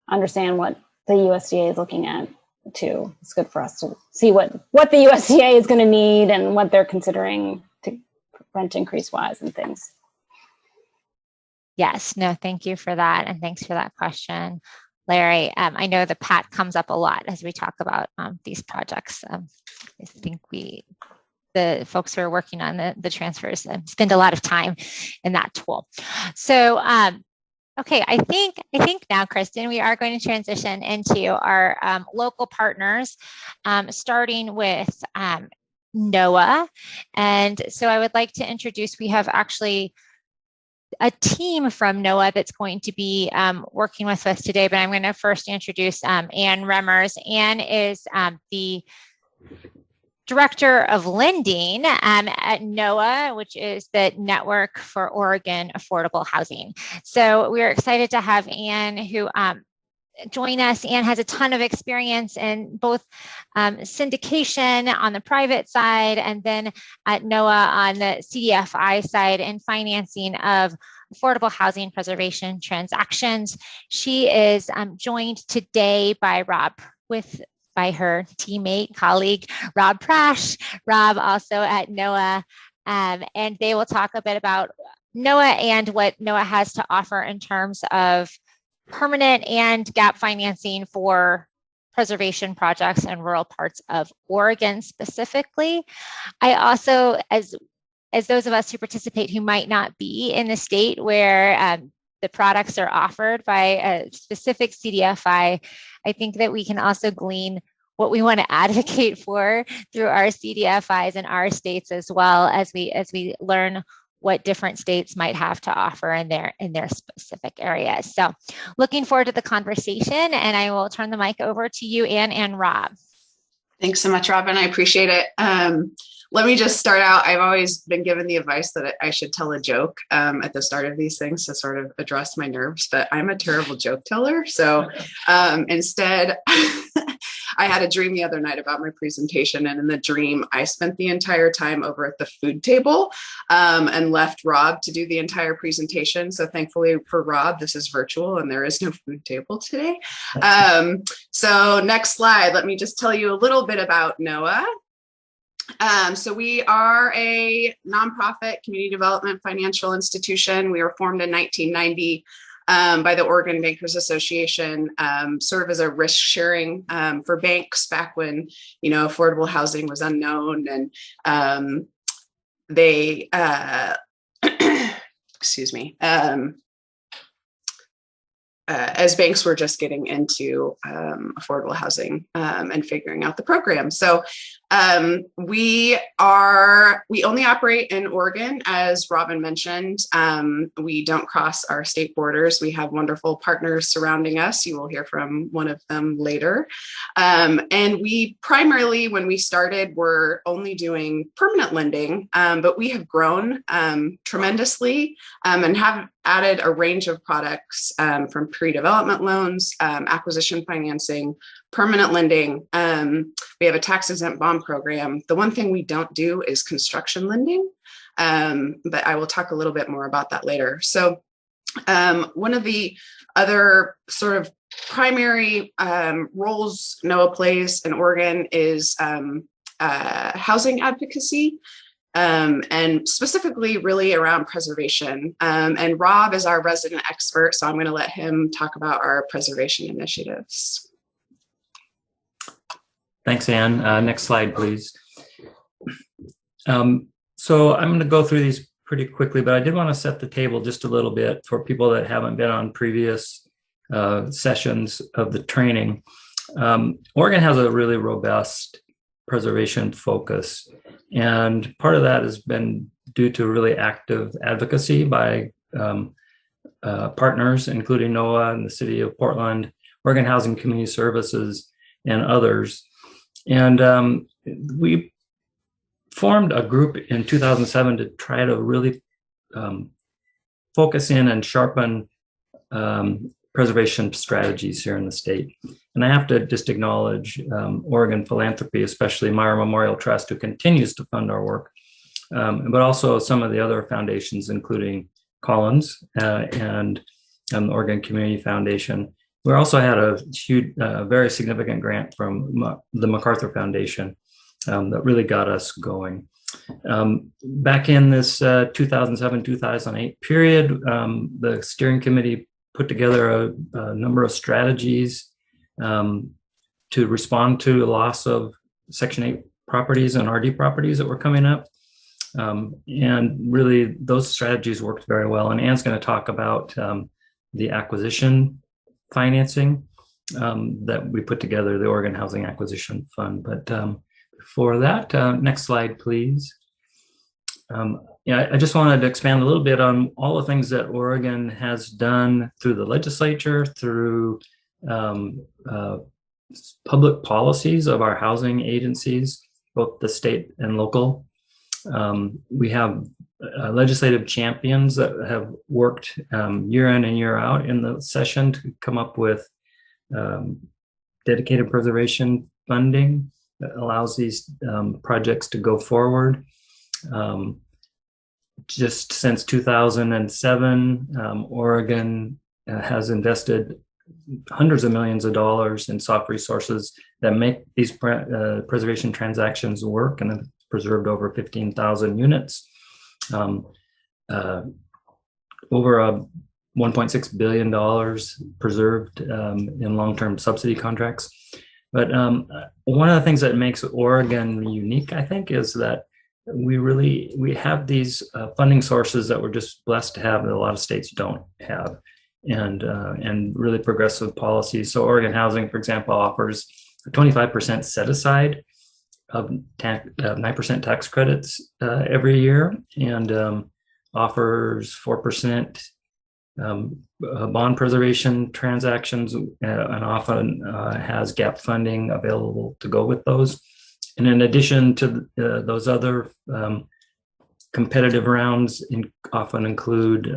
understand what the USDA is looking at too. It's good for us to see what the USDA is going to need and what they're considering to rent increase wise and things. Yes, no, thank you for that. And thanks for that question, Larry. I know the PAT comes up a lot as we talk about these projects. I think the folks who are working on the transfers spend a lot of time in that tool. So, okay, I think now, Kristen, we are going to transition into our local partners, starting with NOAA. And so I would like to introduce, we have actually a team from NOAA that's going to be working with us today, but I'm going to first introduce Ann Remers. Ann is the Director of Lending at NOAA, which is the Network for Oregon Affordable Housing. So we're excited to have Ann, who join us. Ann has a ton of experience in both syndication on the private side and then at NOAA on the CDFI side and financing of affordable housing preservation transactions. She is joined today by by her teammate, colleague, Rob Prasch. Rob also at NOAA, and they will talk a bit about NOAA and what NOAA has to offer in terms of permanent and gap financing for preservation projects in rural parts of Oregon specifically. I also, as those of us who participate who might not be in the state where the products are offered by a specific CDFI, I think that we can also glean what we want to advocate for through our CDFIs in our states, as well as we learn what different states might have to offer in their specific areas. So looking forward to the conversation, and I will turn the mic over to you, Ann and Rob. Thanks so much, Robin. I appreciate it. Let me just start out. I've always been given the advice that I should tell a joke at the start of these things to sort of address my nerves, but I'm a terrible joke teller. So instead, I had a dream the other night about my presentation, and in the dream, I spent the entire time over at the food table and left Rob to do the entire presentation. So thankfully for Rob, this is virtual and there is no food table today. So next slide, let me just tell you a little bit about NOAA. So we are a nonprofit community development financial institution. We were formed in 1990 by the Oregon Bankers Association, sort of as a risk sharing for banks back when, affordable housing was unknown, and they, excuse me, as banks were just getting into affordable housing and figuring out the program. So we only operate in Oregon, as Robin mentioned. We don't cross our state borders. We have wonderful partners surrounding us. You will hear from one of them later. And we primarily, when we started, were only doing permanent lending, but we have grown tremendously and have added a range of products from pre-development loans, acquisition financing, permanent lending. We have a tax-exempt bond program. The one thing we don't do is construction lending, but I will talk a little bit more about that later. So one of the other sort of primary roles NOAA plays in Oregon is housing advocacy. And specifically really around preservation. And Rob is our resident expert, so I'm going to let him talk about our preservation initiatives. Thanks, Ann. Next slide, please. So I'm going to go through these pretty quickly, but I did want to set the table just a little bit for people that haven't been on previous sessions of the training. Oregon has a really robust preservation focus. And part of that has been due to really active advocacy by partners, including NOAA and the City of Portland, Oregon Housing Community Services, and others. And we formed a group in 2007 to try to really focus in and sharpen preservation strategies here in the state. And I have to just acknowledge Oregon Philanthropy, especially Meyer Memorial Trust, who continues to fund our work, but also some of the other foundations, including Collins and Oregon Community Foundation. We also had a huge, very significant grant from the MacArthur Foundation that really got us going. Back in this 2007-2008 period, the steering committee put together a number of strategies to respond to the loss of Section 8 properties and RD properties that were coming up. And really, those strategies worked very well. And Ann's going to talk about the acquisition financing that we put together, the Oregon Housing Acquisition Fund. But before that, next slide, please. I just wanted to expand a little bit on all the things that Oregon has done through the legislature, through public policies of our housing agencies, both the state and local. We have legislative champions that have worked year in and year out in the session to come up with dedicated preservation funding that allows these projects to go forward. Just since 2007, Oregon has invested hundreds of millions of dollars in soft resources that make these preservation transactions work, and have preserved over 15,000 units. Over $1.6 billion preserved in long-term subsidy contracts. But one of the things that makes Oregon unique, I think, is that we have these funding sources that we're just blessed to have that a lot of states don't have, and really progressive policies. So Oregon Housing, for example, offers a 25% set aside of 9% tax credits every year, and offers 4% bond preservation transactions, and often has gap funding available to go with those. And in addition to those other competitive rounds, often include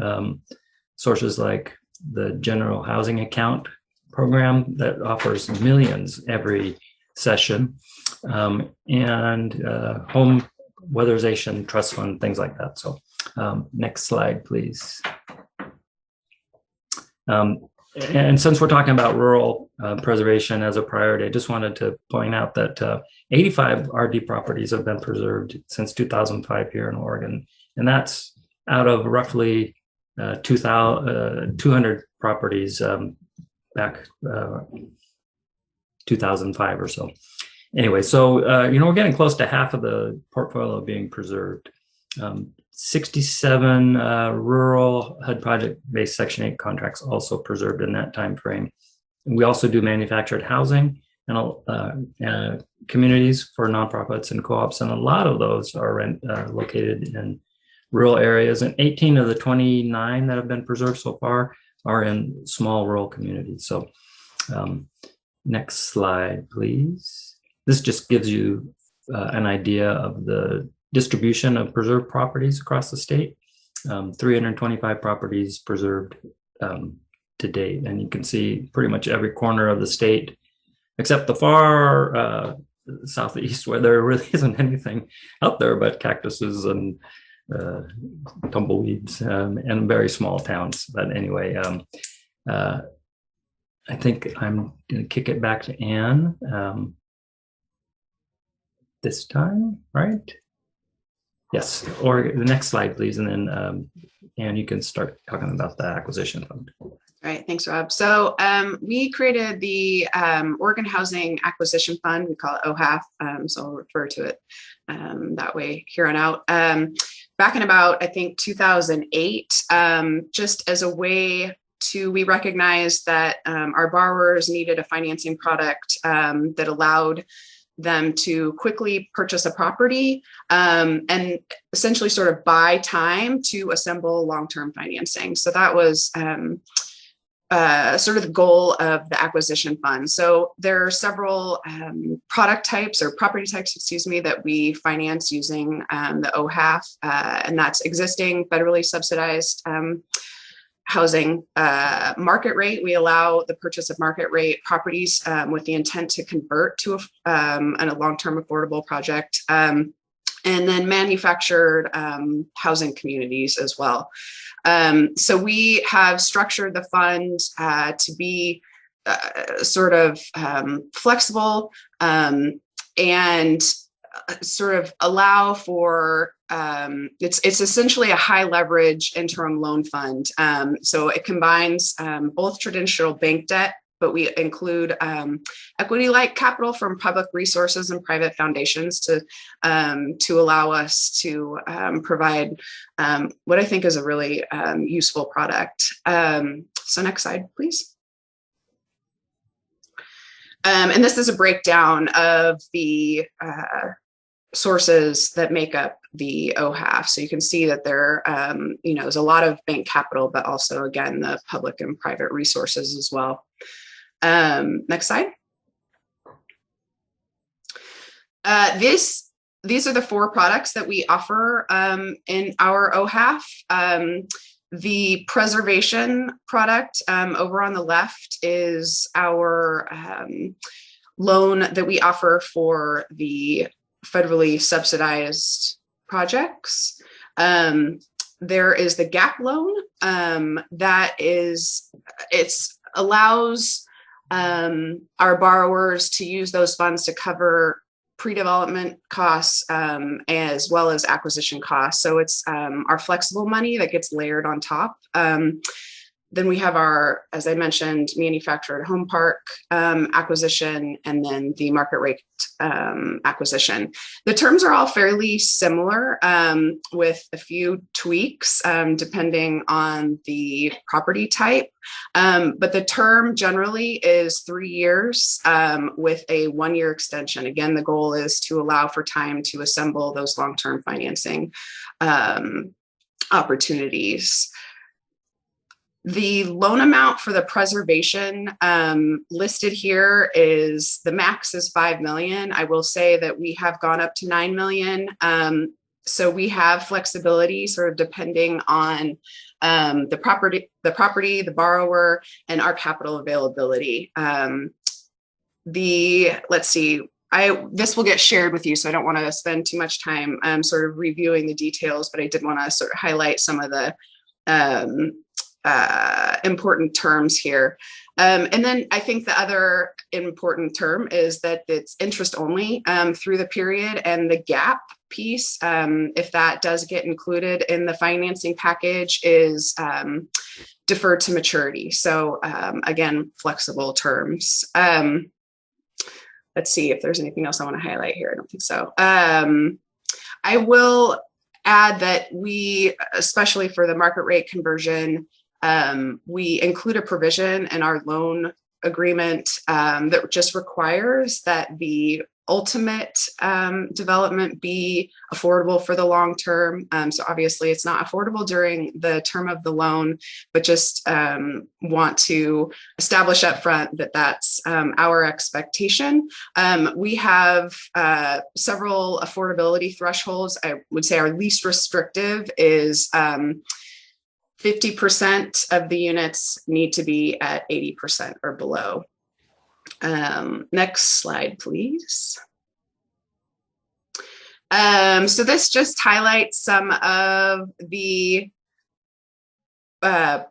sources like the General Housing Account program that offers millions every session, and home weatherization trust fund, things like that. So next slide, please. And since we're talking about rural preservation as a priority, I just wanted to point out that 85 RD properties have been preserved since 2005 here in Oregon. And that's out of roughly 200 properties back 2005 or so. Anyway, so, we're getting close to half of the portfolio being preserved. 67 rural HUD project-based Section 8 contracts also preserved in that time frame. And we also do manufactured housing and communities for nonprofits and co-ops, and a lot of those are located in rural areas. And 18 of the 29 that have been preserved so far are in small rural communities. So next slide, please. This just gives you an idea of the distribution of preserved properties across the state. 325 properties preserved to date. And you can see pretty much every corner of the state, except the far southeast, where there really isn't anything out there but cactuses and tumbleweeds and very small towns. But anyway, I think I'm going to kick it back to Anne this time, right? Yes, or the next slide, please. And then, Anne, you can start talking about the acquisition fund. All right, thanks, Rob. So we created the Oregon Housing Acquisition Fund. We call it OHAF, so I'll refer to it that way here on out. Back in about, I think, 2008, just as a way we recognized that our borrowers needed a financing product that allowed them to quickly purchase a property and essentially sort of buy time to assemble long-term financing. So that was sort of the goal of the acquisition fund. So there are several product types or property types, excuse me, that we finance using the OHAF, and that's existing federally subsidized housing market rate. We allow the purchase of market rate properties with the intent to convert to a long-term affordable project, and then manufactured housing communities as well. So we have structured the fund to be sort of flexible and sort of allow for it's essentially a high leverage interim loan fund. So it combines both traditional bank debt, but we include equity-like capital from public resources and private foundations to allow us to provide what I think is a really useful product. So next slide, please. And this is a breakdown of the sources that make up the OHAF. So you can see that there, there's a lot of bank capital, but also, again, the public and private resources as well. Next slide. This these are the 4 products that we offer in our OHAF. The preservation product over on the left is our loan that we offer for the federally subsidized projects. There is the GAP loan allows our borrowers to use those funds to cover pre-development costs as well as acquisition costs. So it's our flexible money that gets layered on top. Then we have our, as I mentioned, manufactured home park acquisition, and then the market rate acquisition. The terms are all fairly similar with a few tweaks depending on the property type. But the term generally is 3 years with a 1-year extension. Again, the goal is to allow for time to assemble those long-term financing opportunities. The loan amount for the preservation listed here is, the max is 5 million. I will say that we have gone up to 9 million. So we have flexibility sort of depending on the property, the borrower, and our capital availability. Let's see, this will get shared with you, so I don't want to spend too much time sort of reviewing the details, but I did want to sort of highlight some of the important terms here. And then I think the other important term is that it's interest only through the period, and the gap piece, if that does get included in the financing package, is deferred to maturity. So again, flexible terms. Let's see if there's anything else I want to highlight here. I don't think so. I will add that we, especially for the market rate conversion, we include a provision in our loan agreement that just requires that the ultimate development be affordable for the long term. So obviously it's not affordable during the term of the loan, but just want to establish up front that that's our expectation. We have several affordability thresholds. I would say our least restrictive is 50% of the units need to be at 80% or below. Next slide, please. So this just highlights some of the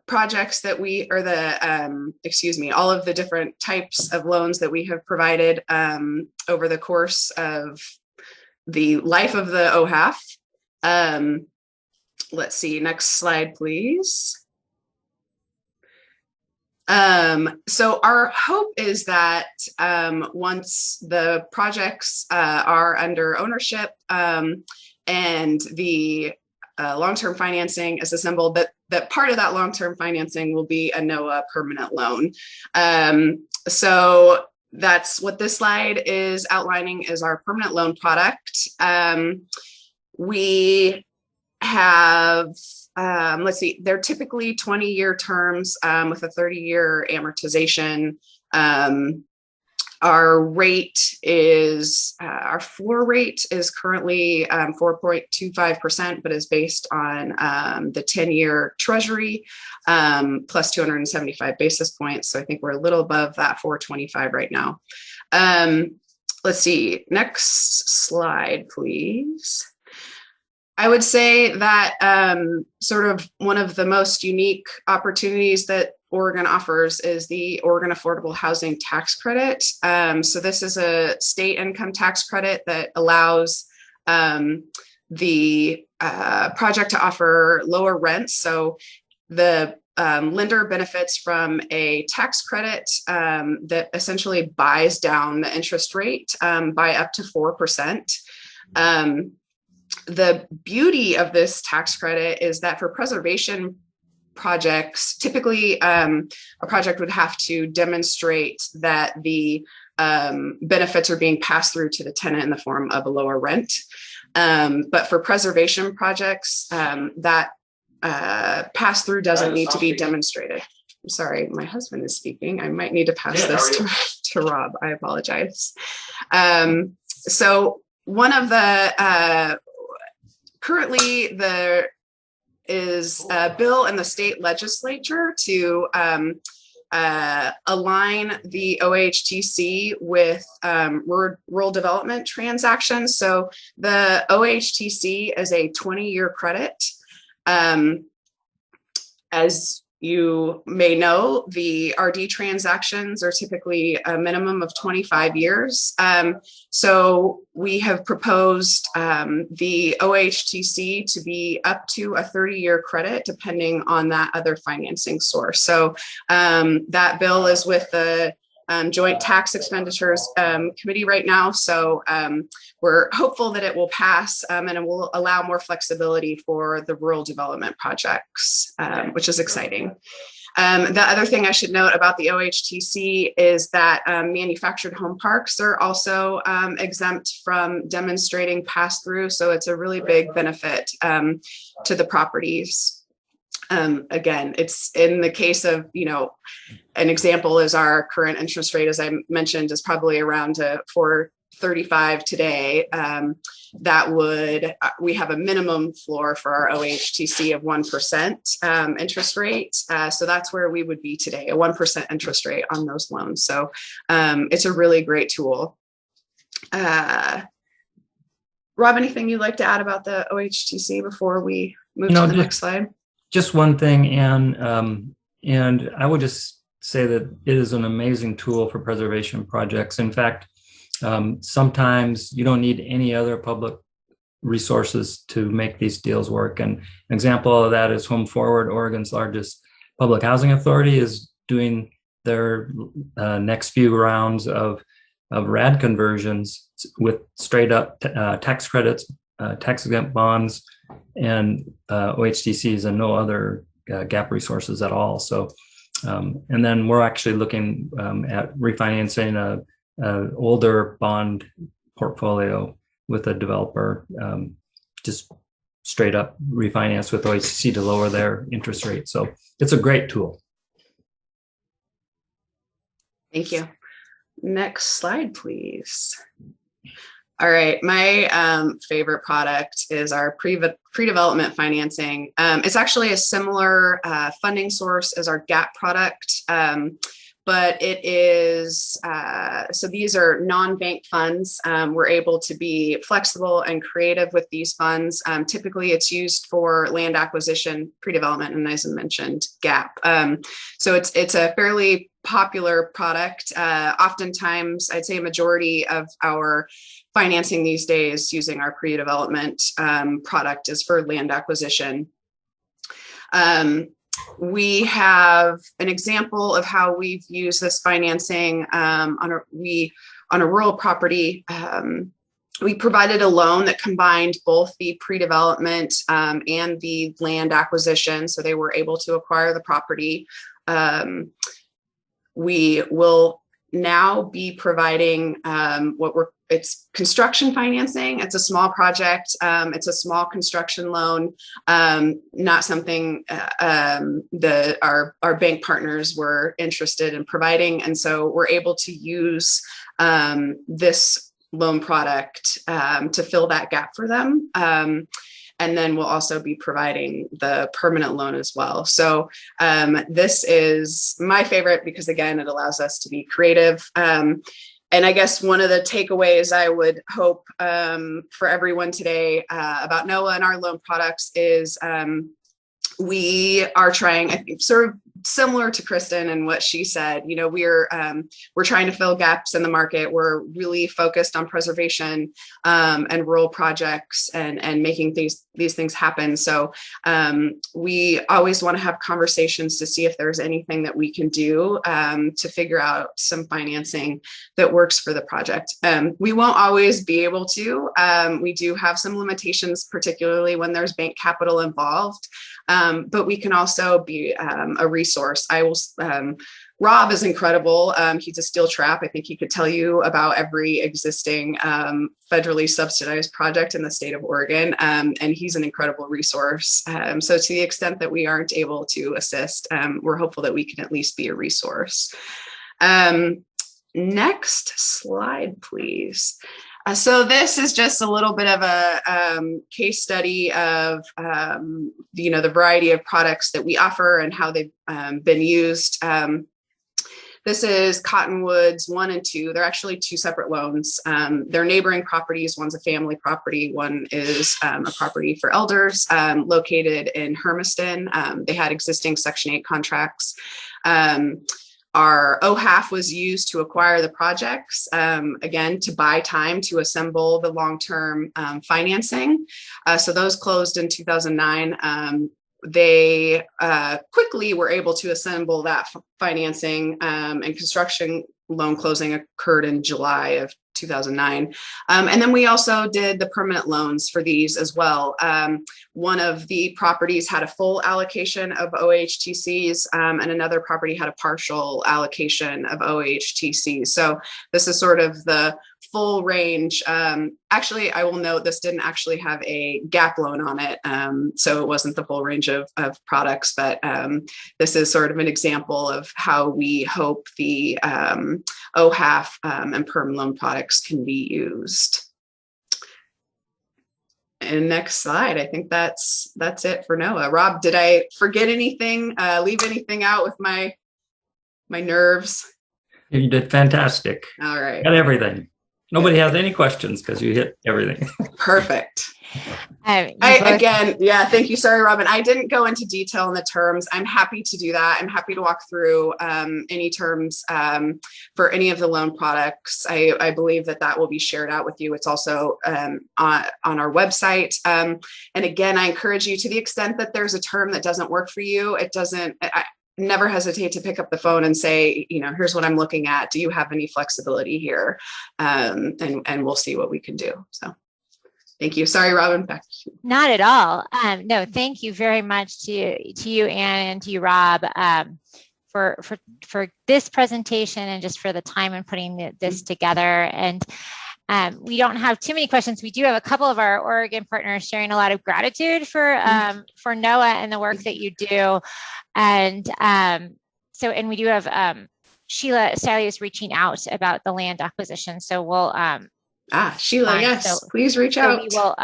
projects that we, or the, all of the different types of loans that we have provided over the course of the life of the OHAF. Let's see, next slide, please. So our hope is that once the projects are under ownership and the long-term financing is assembled, that part of that long-term financing will be a NOAA permanent loan. So that's what this slide is outlining, is our permanent loan product. We have, let's see, they're typically 20-year terms with a 30-year amortization. Our rate is, our floor rate is currently 4.25%, but is based on the 10-year treasury plus 275 basis points. So I think we're a little above that 425 right now. Let's see, next slide, please. I would say that sort of one of the most unique opportunities that Oregon offers is the Oregon Affordable Housing Tax Credit. So this is a state income tax credit that allows the project to offer lower rents. So the lender benefits from a tax credit that essentially buys down the interest rate by up to 4%. The beauty of this tax credit is that for preservation projects, typically a project would have to demonstrate that the benefits are being passed through to the tenant in the form of a lower rent. But for preservation projects, that pass-through doesn't need to be demonstrated. I'm sorry, my husband is speaking. I might need to pass this to Rob. I apologize. So one of the currently there is a bill in the state legislature to align the OHTC with rural development transactions. So the OHTC is a 20-year credit. As you may know, the RD transactions are typically a minimum of 25 years. So we have proposed the OHTC to be up to a 30-year credit, depending on that other financing source. So that bill is with the Joint Tax Expenditures Committee right now. So we're hopeful that it will pass and it will allow more flexibility for the rural development projects, which is exciting. The other thing I should note about the OHTC is that manufactured home parks are also exempt from demonstrating pass-through. So it's a really big benefit to the properties. Again, it's in the case of, an example is our current interest rate, as I mentioned, is probably around 4.35 today. That would, we have a minimum floor for our OHTC of 1% interest rate. So that's where we would be today, a 1% interest rate on those loans. So it's a really great tool. Rob, anything you'd like to add about the OHTC before we move to the next slide? Just one thing, Anne, and I would just say that it is an amazing tool for preservation projects. In fact, sometimes you don't need any other public resources to make these deals work. And an example of that is Home Forward, Oregon's largest public housing authority, is doing their next few rounds of RAD conversions with straight up tax credits, tax exempt bonds, and OHTCs and no other gap resources at all. So, and then we're actually looking at refinancing a older bond portfolio with a developer, just straight up refinance with OHTC to lower their interest rate. So it's a great tool. Thank you. Next slide, please. All right, my favorite product is our pre-development financing. It's actually a similar funding source as our GAP product, but it is, so these are non-bank funds. We're able to be flexible and creative with these funds. Typically, it's used for land acquisition, pre-development, and as I mentioned, GAP. So it's a fairly popular product. Oftentimes, I'd say a majority of our financing these days using our pre-development product is for land acquisition. We have an example of how we've used this financing on a rural property. We provided a loan that combined both the pre-development and the land acquisition, so they were able to acquire the property. We will now be providing it's construction financing. It's a small project. It's a small construction loan, not something that our bank partners were interested in providing. And so we're able to use this loan product to fill that gap for them. And then we'll also be providing the permanent loan as well. So this is my favorite because, again, it allows us to be creative. And I guess one of the takeaways I would hope for everyone today about NOAA and our loan products is we are trying, I think, sort of similar to Kristen and what she said, we're trying to fill gaps in the market. We're really focused on preservation and rural projects and making these things happen. So we always want to have conversations to see if there's anything that we can do to figure out some financing that works for the project. We won't always be able to. We do have some limitations, particularly when there's bank capital involved. But we can also be a resource. Rob is incredible. He's a steel trap. I think he could tell you about every existing federally subsidized project in the state of Oregon. And he's an incredible resource. So to the extent that we aren't able to assist, we're hopeful that we can at least be a resource. Next slide, please. So this is just a little bit of a case study of the variety of products that we offer and how they've been used. This is Cottonwoods 1 and 2. They're actually two separate loans. They're neighboring properties. One's a family property. One is a property for elders located in Hermiston. They had existing Section 8 contracts. Our OHAF was used to acquire the projects, again, to buy time to assemble the long-term financing. So those closed in 2009. They quickly were able to assemble that financing, and construction loan closing occurred in July of 2009. And then we also did the permanent loans for these as well. One of the properties had a full allocation of OHTCs, and another property had a partial allocation of OHTCs. So this is sort of the full range. Actually, I will note this didn't actually have a gap loan on it, so it wasn't the full range of products, but this is sort of an example of how we hope the OHAF and perm loan products can be used. And next slide, I think that's it for NOAA. Rob, did I forget anything, leave anything out with my nerves? You did fantastic. All right. Got everything. Nobody has any questions because you hit everything. Perfect. Thank you. Sorry, Robin. I didn't go into detail in the terms. I'm happy to do that. I'm happy to walk through any terms for any of the loan products. I believe that will be shared out with you. It's also on our website. And again, I encourage you, to the extent that there's a term that doesn't work for you, never hesitate to pick up the phone and say, here's what I'm looking at. Do you have any flexibility here? And we'll see what we can do. So thank you. Sorry, Robin, back to you. Not at all. No, thank you very much to you, Anne, and to you, Rob, for this presentation and just for the time and putting this together. And we don't have too many questions. We do have a couple of our Oregon partners sharing a lot of gratitude for NOAA and the work that you do. And and we do have Sheila Staley is reaching out about the land acquisition. So we'll Sheila, yes, so, please reach out. We will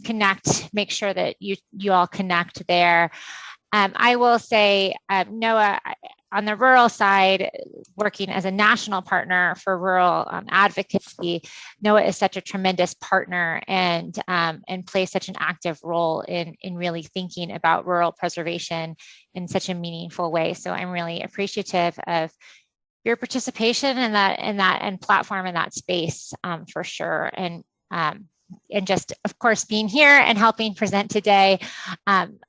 connect, make sure that you all connect there. I will say NOAA on the rural side, working as a national partner for rural advocacy, NOAA is such a tremendous partner and plays such an active role in really thinking about rural preservation in such a meaningful way. So I'm really appreciative of your participation in that platform in that space for sure. And just, of course, being here and helping present today.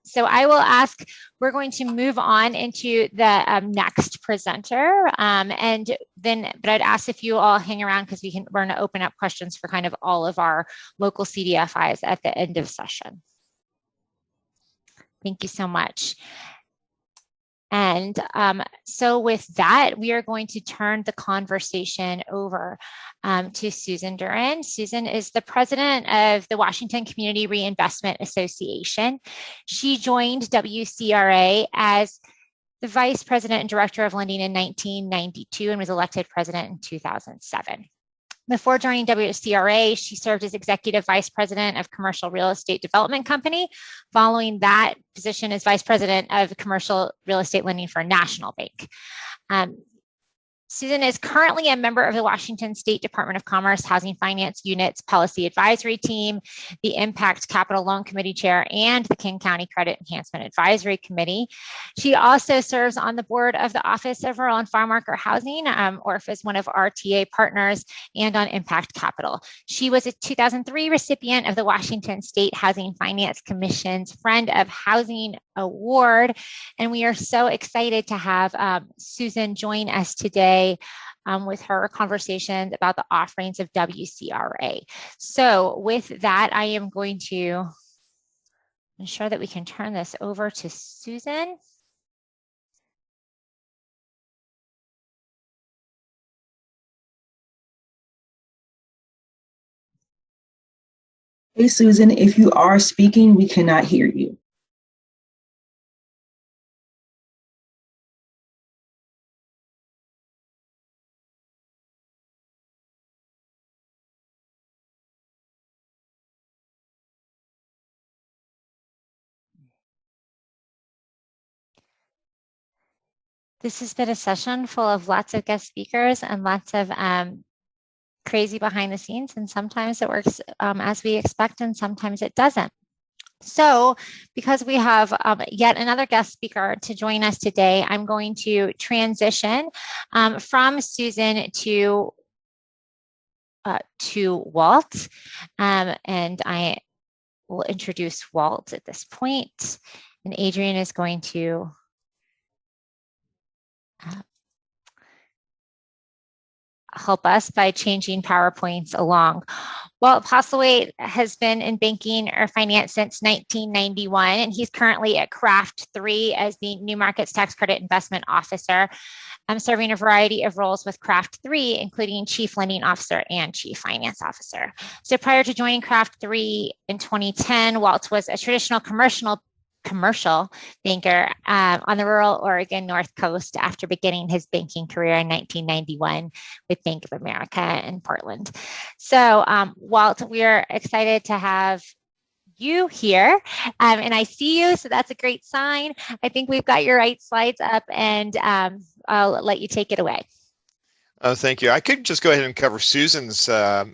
So I will ask, we're going to move on into the next presenter. But I'd ask if you all hang around because we're going to open up questions for kind of all of our local CDFIs at the end of session. Thank you so much. And so with that, we are going to turn the conversation over to Susan Duren. Susan is the president of the Washington Community Reinvestment Association. She joined WCRA as the vice president and director of lending in 1992 and was elected president in 2007. Before joining WCRA, she served as executive vice president of Commercial Real Estate Development Company. Following that position as vice president of commercial real estate lending for a national bank. Susan is currently a member of the Washington State Department of Commerce Housing Finance Unit's Policy Advisory Team, the Impact Capital Loan Committee Chair, and the King County Credit Enhancement Advisory Committee. She also serves on the board of the Office of Rural and Farm Worker Housing, ORF is one of our TA partners, and on Impact Capital. She was a 2003 recipient of the Washington State Housing Finance Commission's Friend of Housing Award, and we are so excited to have Susan join us today with her conversations about the offerings of WCRA. So with that, I am going to ensure that we can turn this over to Susan. Hey, Susan, if you are speaking, we cannot hear you. This has been a session full of lots of guest speakers and lots of crazy behind the scenes. And sometimes it works as we expect, and sometimes it doesn't. So because we have yet another guest speaker to join us today, I'm going to transition from Susan to Walt. And I will introduce Walt at this point. And Adrian is going to help us by changing PowerPoints along. Walt Postlewait has been in banking or finance since 1991, and he's currently at Craft 3 as the New Markets Tax Credit Investment Officer, serving a variety of roles with Craft 3, including Chief Lending Officer and Chief Finance Officer. So prior to joining Craft 3 in 2010, Walt was a traditional commercial banker on the rural Oregon North Coast after beginning his banking career in 1991 with Bank of America in Portland. So Walt, we're excited to have you here, and I see you, so that's a great sign. I think we've got your right slides up, and I'll let you take it away. Thank you. I could just go ahead and cover Susan's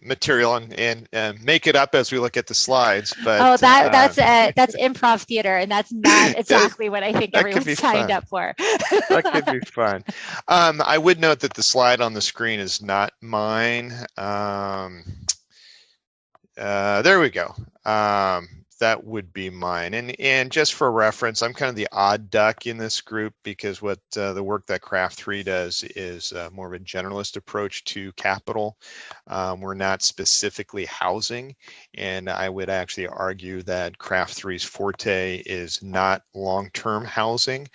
material and make it up as we look at the slides. But that's improv theater, and that's not exactly what I think everyone's signed up for. That could be fun. I would note that the slide on the screen is not mine. There we go. That would be mine. And just for reference, I'm kind of the odd duck in this group because what the work that Craft 3 does is more of a generalist approach to capital. We're not specifically housing, and I would actually argue that Craft 3's forte is not long-term housing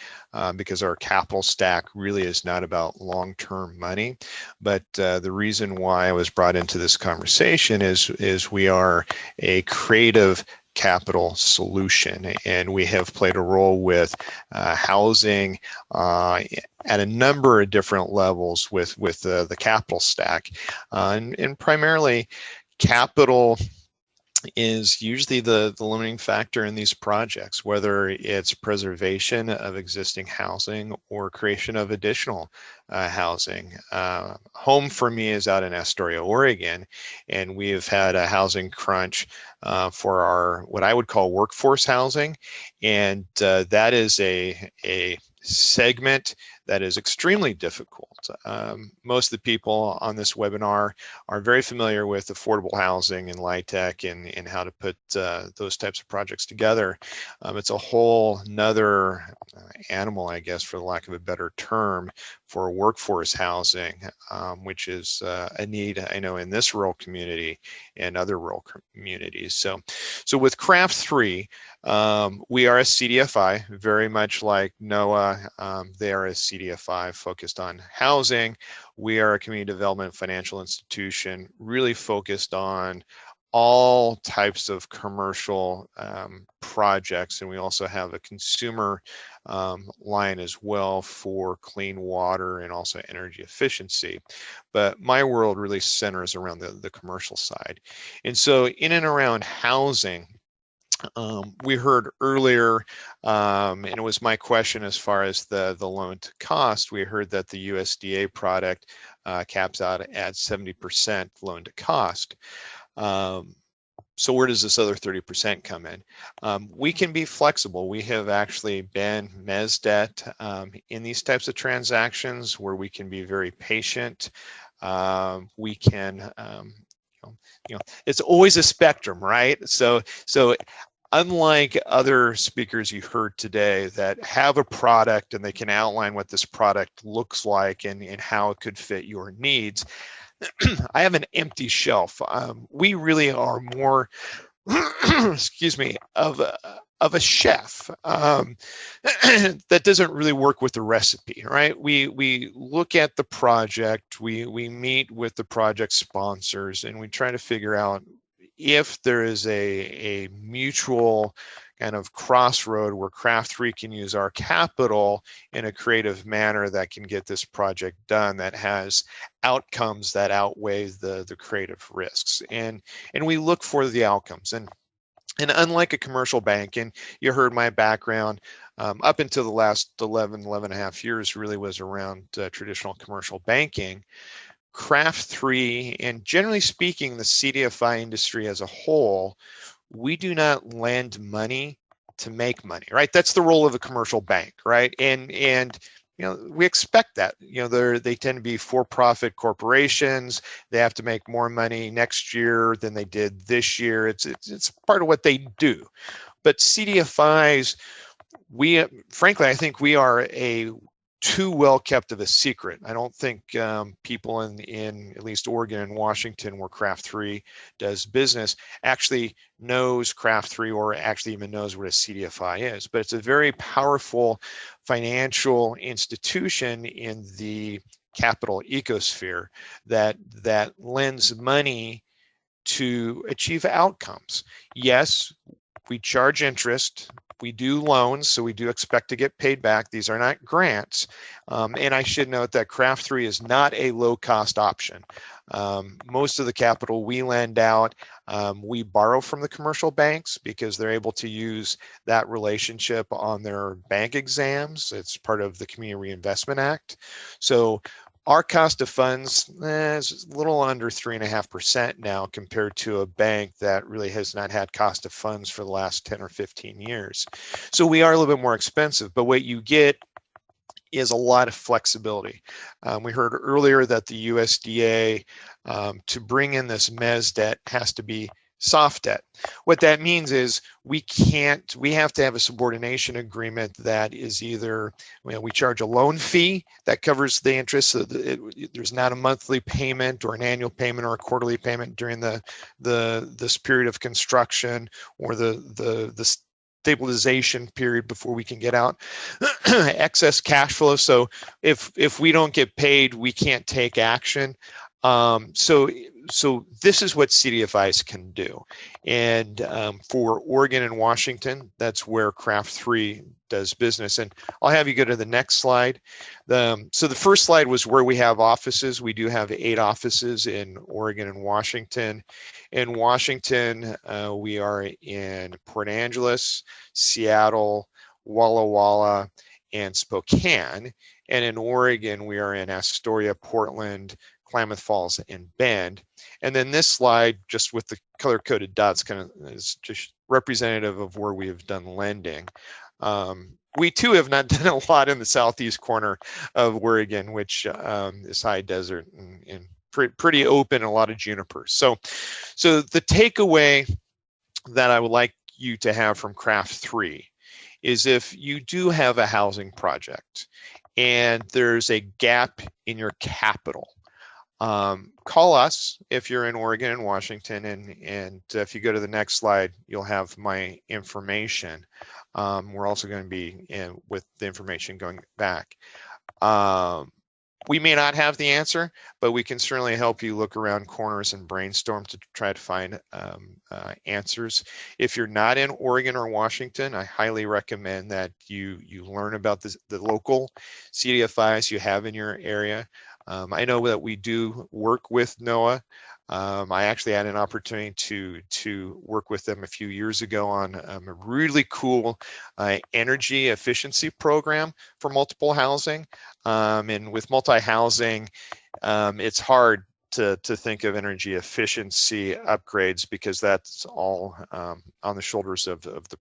because our capital stack really is not about long-term money. But the reason why I was brought into this conversation is we are a creative capital solution, and we have played a role with housing at a number of different levels with the capital stack, and primarily capital is usually the limiting factor in these projects, whether it's preservation of existing housing or creation of additional housing. Home for me is out in Astoria, Oregon, and we have had a housing crunch for our what I would call workforce housing, and that is a segment that is extremely difficult. Most of the people on this webinar are very familiar with affordable housing and LIHTC and how to put those types of projects together. It's a whole nother animal, I guess, for the lack of a better term, for workforce housing, which is a need, I know, in this rural community and other rural communities. So with Craft 3, we are a CDFI, very much like NOAA. They are a CDFI focused on housing. We are a community development financial institution really focused on all types of commercial projects, and we also have a consumer line as well for clean water and also energy efficiency. But my world really centers around the commercial side. And so in and around housing, we heard earlier, and it was my question as far as the loan to cost, we heard that the USDA product caps out at 70% loan to cost. So where does this other 30% come in? We can be flexible. We have actually been mezz debt in these types of transactions where we can be very patient. We can, it's always a spectrum, right? So unlike other speakers you heard today that have a product and they can outline what this product looks like and how it could fit your needs, I have an empty shelf. We really are more, excuse me, of a chef that doesn't really work with the recipe, right? We look at the project, we meet with the project sponsors, and we try to figure out if there is a mutual kind of crossroad where Craft 3 can use our capital in a creative manner that can get this project done that has outcomes that outweigh the creative risks. And we look for the outcomes. And unlike a commercial bank, and you heard my background, up until the last 11 and a half years really was around traditional commercial banking. Craft 3, and generally speaking, the CDFI industry as a whole, we do not lend money to make money, right? That's the role of a commercial bank, right? And we expect that. They tend to be for-profit corporations. They have to make more money next year than they did this year. It's part of what they do. But CDFIs, frankly, I think we are too well kept of a secret. I don't think people in at least Oregon and Washington, where Craft 3 does business, actually knows Craft 3 or actually even knows what a CDFI is. But it's a very powerful financial institution in the capital ecosphere that lends money to achieve outcomes. Yes, we charge interest. We do loans, so we do expect to get paid back. These are not grants. And I should note that Craft 3 is not a low-cost option. Most of the capital we lend out, we borrow from the commercial banks because they're able to use that relationship on their bank exams. It's part of the Community Reinvestment Act. So our cost of funds is a little under 3.5% now compared to a bank that really has not had cost of funds for the last 10 or 15 years. So we are a little bit more expensive, but what you get is a lot of flexibility. We heard earlier that the USDA, to bring in this mezz debt, has to be soft debt. What that means is we have to have a subordination agreement that is either, we charge a loan fee that covers the interest, so there's not a monthly payment or an annual payment or a quarterly payment during this period of construction or the stabilization period before we can get out. Excess cash flow, so if we don't get paid, we can't take action. So this is what CDFIs can do. And for Oregon and Washington, that's where Craft 3 does business. And I'll have you go to the next slide. So the first slide was where we have offices. We do have 8 offices in Oregon and Washington. In Washington, we are in Port Angeles, Seattle, Walla Walla, and Spokane. And in Oregon, we are in Astoria, Portland, Klamath Falls, and Bend. And then this slide, just with the color-coded dots, kind of is just representative of where we have done lending. We too have not done a lot in the southeast corner of Oregon, which is high desert and pretty open, a lot of junipers. So the takeaway that I would like you to have from Craft 3 is if you do have a housing project and there's a gap in your capital, call us if you're in Oregon and Washington, and if you go to the next slide, you'll have my information. We're also going to be with the information going back. We may not have the answer, but we can certainly help you look around corners and brainstorm to try to find answers. If you're not in Oregon or Washington, I highly recommend that you learn about the local CDFIs you have in your area. I know that we do work with NOAA. I actually had an opportunity to work with them a few years ago on a really cool energy efficiency program for multiple housing. And with multi-housing, it's hard to think of energy efficiency upgrades because that's all on the shoulders of the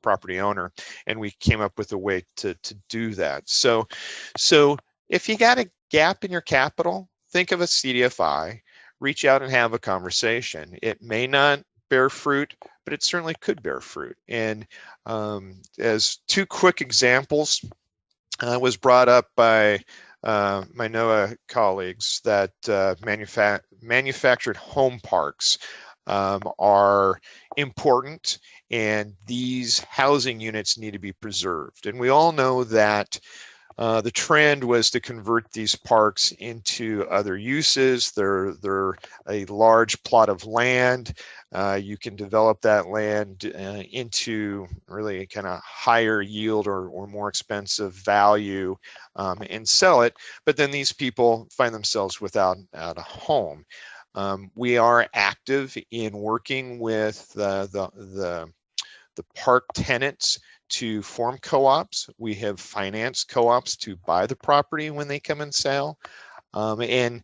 property owner. And we came up with a way to do that. So if you got a gap in your capital, think of a CDFI, reach out and have a conversation. It may not bear fruit, but it certainly could bear fruit. And as 2 quick examples was brought up by my NOAA colleagues, that manufactured home parks are important, and these housing units need to be preserved. And we all know that the trend was to convert these parks into other uses. They're a large plot of land. You can develop that land into really kind of higher yield or more expensive value and sell it. But then these people find themselves without a home. We are active in working with the park tenants to form co-ops. We have financed co-ops to buy the property when they come in sale. And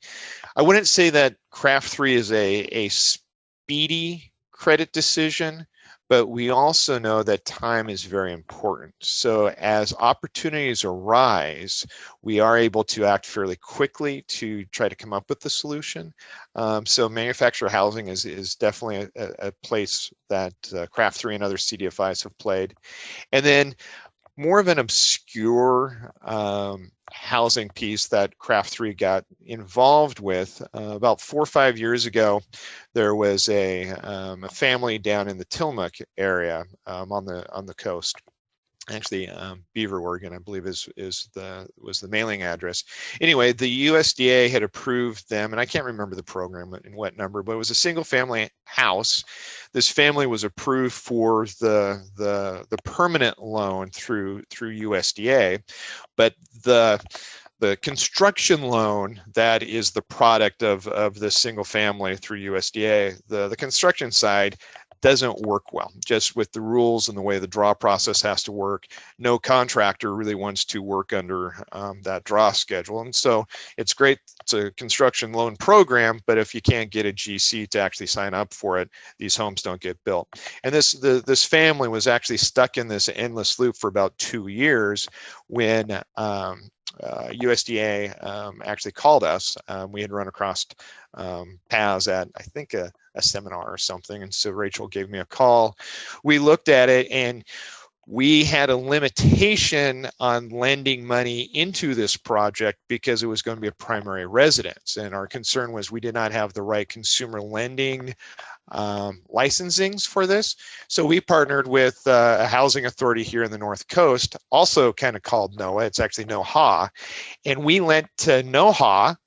I wouldn't say that CRAF 3 is a speedy credit decision, but we also know that time is very important. So as opportunities arise, we are able to act fairly quickly to try to come up with the solution. So manufactured housing is definitely a place that CRAF 3 and other CDFIs have played. And then more of an obscure housing piece that CRAF 3 got involved with. About 4 or 5 years ago, there was a family down in the Tillamook area on the coast. Actually, Beaver, Oregon, I believe was the mailing address. Anyway, the USDA had approved them, and I can't remember the program and what number, but it was a single family house. This family was approved for the permanent loan through USDA, but the construction loan that is the product of this single family through USDA, the construction side doesn't work well, just with the rules and the way the draw process has to work. No contractor really wants to work under that draw schedule. And so it's great, it's a construction loan program, but if you can't get a GC to actually sign up for it, these homes don't get built. And this family was actually stuck in this endless loop for about 2 years when USDA actually called us. We had run across paths at, I think, a seminar or something. And so Rachel gave me a call. We looked at it, and we had a limitation on lending money into this project because it was going to be a primary residence. And our concern was we did not have the right consumer lending licensings for this. So we partnered with a housing authority here in the North Coast, also kind of called NOAA. It's actually NOHA. And we lent to NOHA,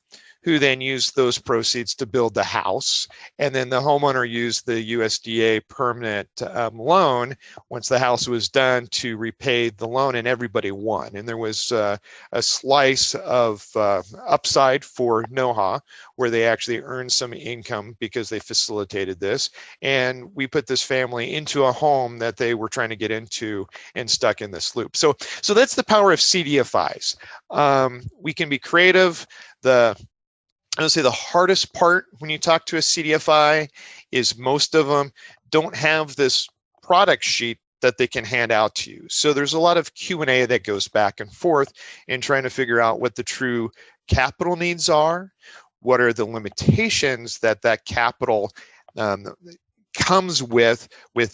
who then used those proceeds to build the house. And then the homeowner used the USDA permanent loan once the house was done to repay the loan, and everybody won. And there was a slice of upside for NOHA, where they actually earned some income because they facilitated this. And we put this family into a home that they were trying to get into and stuck in this loop. So that's the power of CDFIs. We can be creative. I would say the hardest part when you talk to a CDFI is most of them don't have this product sheet that they can hand out to you. So there's a lot of Q&A that goes back and forth in trying to figure out what the true capital needs are, what are the limitations that capital comes with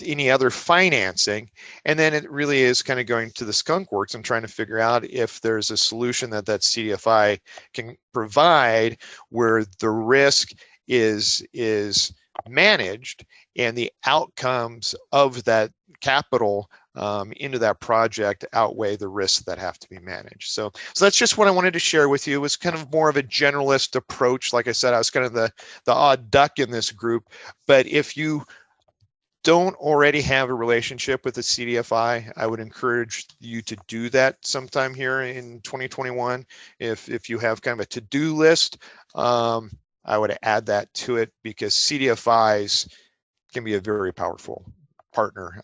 any other financing. And then it really is kind of going to the skunk works and trying to figure out if there's a solution that CDFI can provide where the risk is managed and the outcomes of that capital into that project outweigh the risks that have to be managed. So that's just what I wanted to share with you. It was kind of more of a generalist approach. Like I said, I was kind of the odd duck in this group. But if you don't already have a relationship with a CDFI, I would encourage you to do that sometime here in 2021. If you have kind of a to-do list, I would add that to it, because CDFIs can be a very powerful partner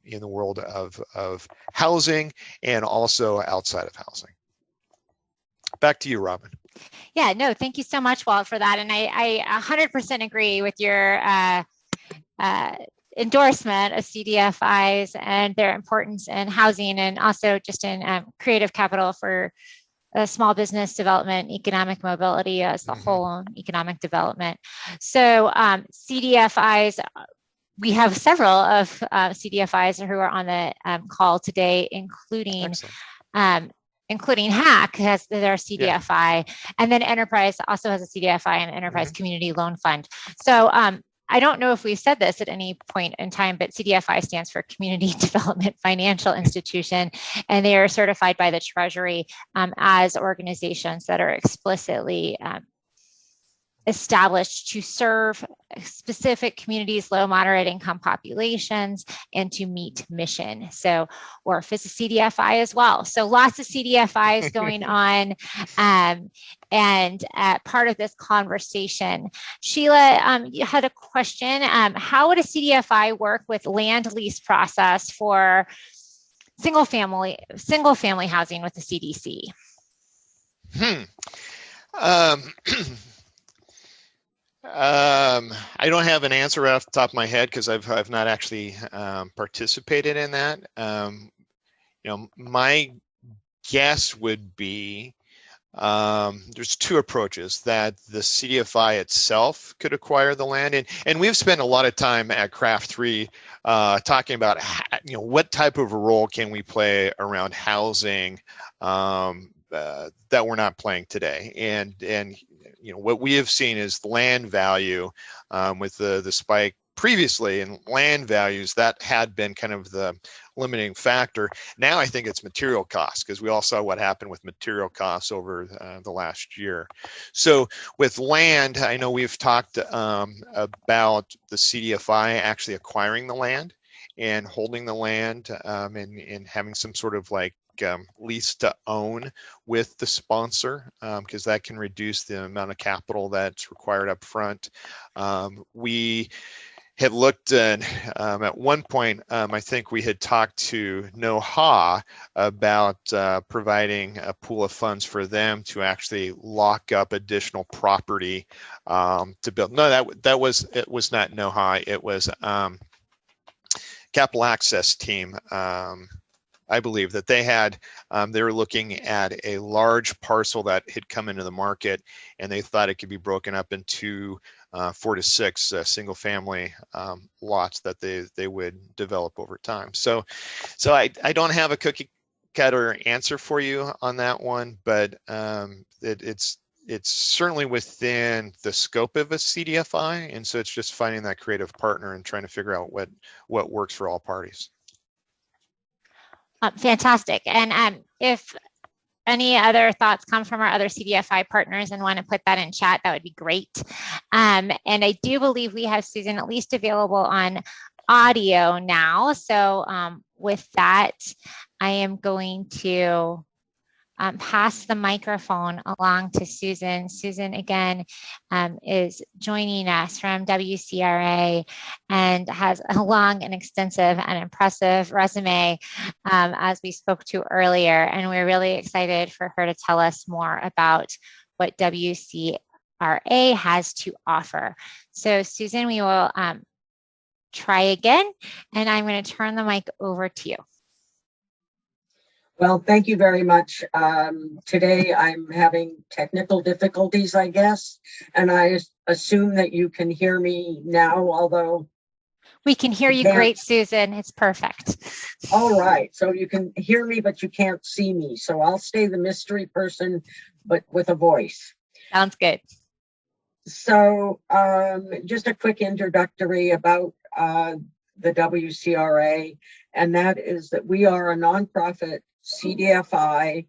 in the world of housing and also outside of housing. Back to you, Robin. Yeah, no, thank you so much, Walt, for that. And I 100% agree with your endorsement of CDFIs and their importance in housing, and also just in creative capital for small business development, economic mobility as the whole economic development. So CDFIs, we have several of CDFIs who are on the call today, including HAC has their CDFI, and then Enterprise also has a CDFI and Enterprise Community Loan Fund. So I don't know if we said this at any point in time, but CDFI stands for Community Development Financial Institution, and they are certified by the Treasury as organizations that are explicitly established to serve specific communities, low, moderate income populations, and to meet mission. So, or if it's a CDFI as well. So lots of CDFIs going on. And part of this conversation, Sheila, you had a question. How would a CDFI work with land lease process for single family housing with the CDC? I don't have an answer off the top of my head because I've not actually participated in that. My guess would be there's two approaches: that the CDFI itself could acquire the land, and we've spent a lot of time at Craft 3 talking about what type of a role can we play around housing that we're not playing today, and what we have seen is the land value with the spike previously in land values that had been kind of the limiting factor. Now I think it's material costs, because we all saw what happened with material costs over the last year. So with land, I know we've talked about the CDFI actually acquiring the land and holding the land and having some sort of like lease to own with the sponsor, because that can reduce the amount of capital that's required up front. We had looked at one point, I think we had talked to OHAF about providing a pool of funds for them to actually lock up additional property to build. No, it was not OHAF. It was Capital Access Team. I believe that they were looking at a large parcel that had come into the market, and they thought it could be broken up into 4 to 6 single family lots that they would develop over time. So I don't have a cookie cutter answer for you on that one, but it's certainly within the scope of a CDFI, and so it's just finding that creative partner and trying to figure out what works for all parties. Fantastic. And if any other thoughts come from our other CDFI partners and want to put that in chat, that would be great. And I do believe we have Susan at least available on audio now. So with that, I am going to pass the microphone along to Susan. Susan, again, is joining us from WCRA and has a long and extensive and impressive resume, as we spoke to earlier. And we're really excited for her to tell us more about what WCRA has to offer. So Susan, we will try again, and I'm going to turn the mic over to you. Well, thank you very much. Today I'm having technical difficulties, I guess, and I assume that you can hear me now, although... We can hear you great, Susan. It's perfect. All right. So you can hear me, but you can't see me. So I'll stay the mystery person, but with a voice. Sounds good. So just a quick introductory about the WCRA, and that is that we are a nonprofit CDFI.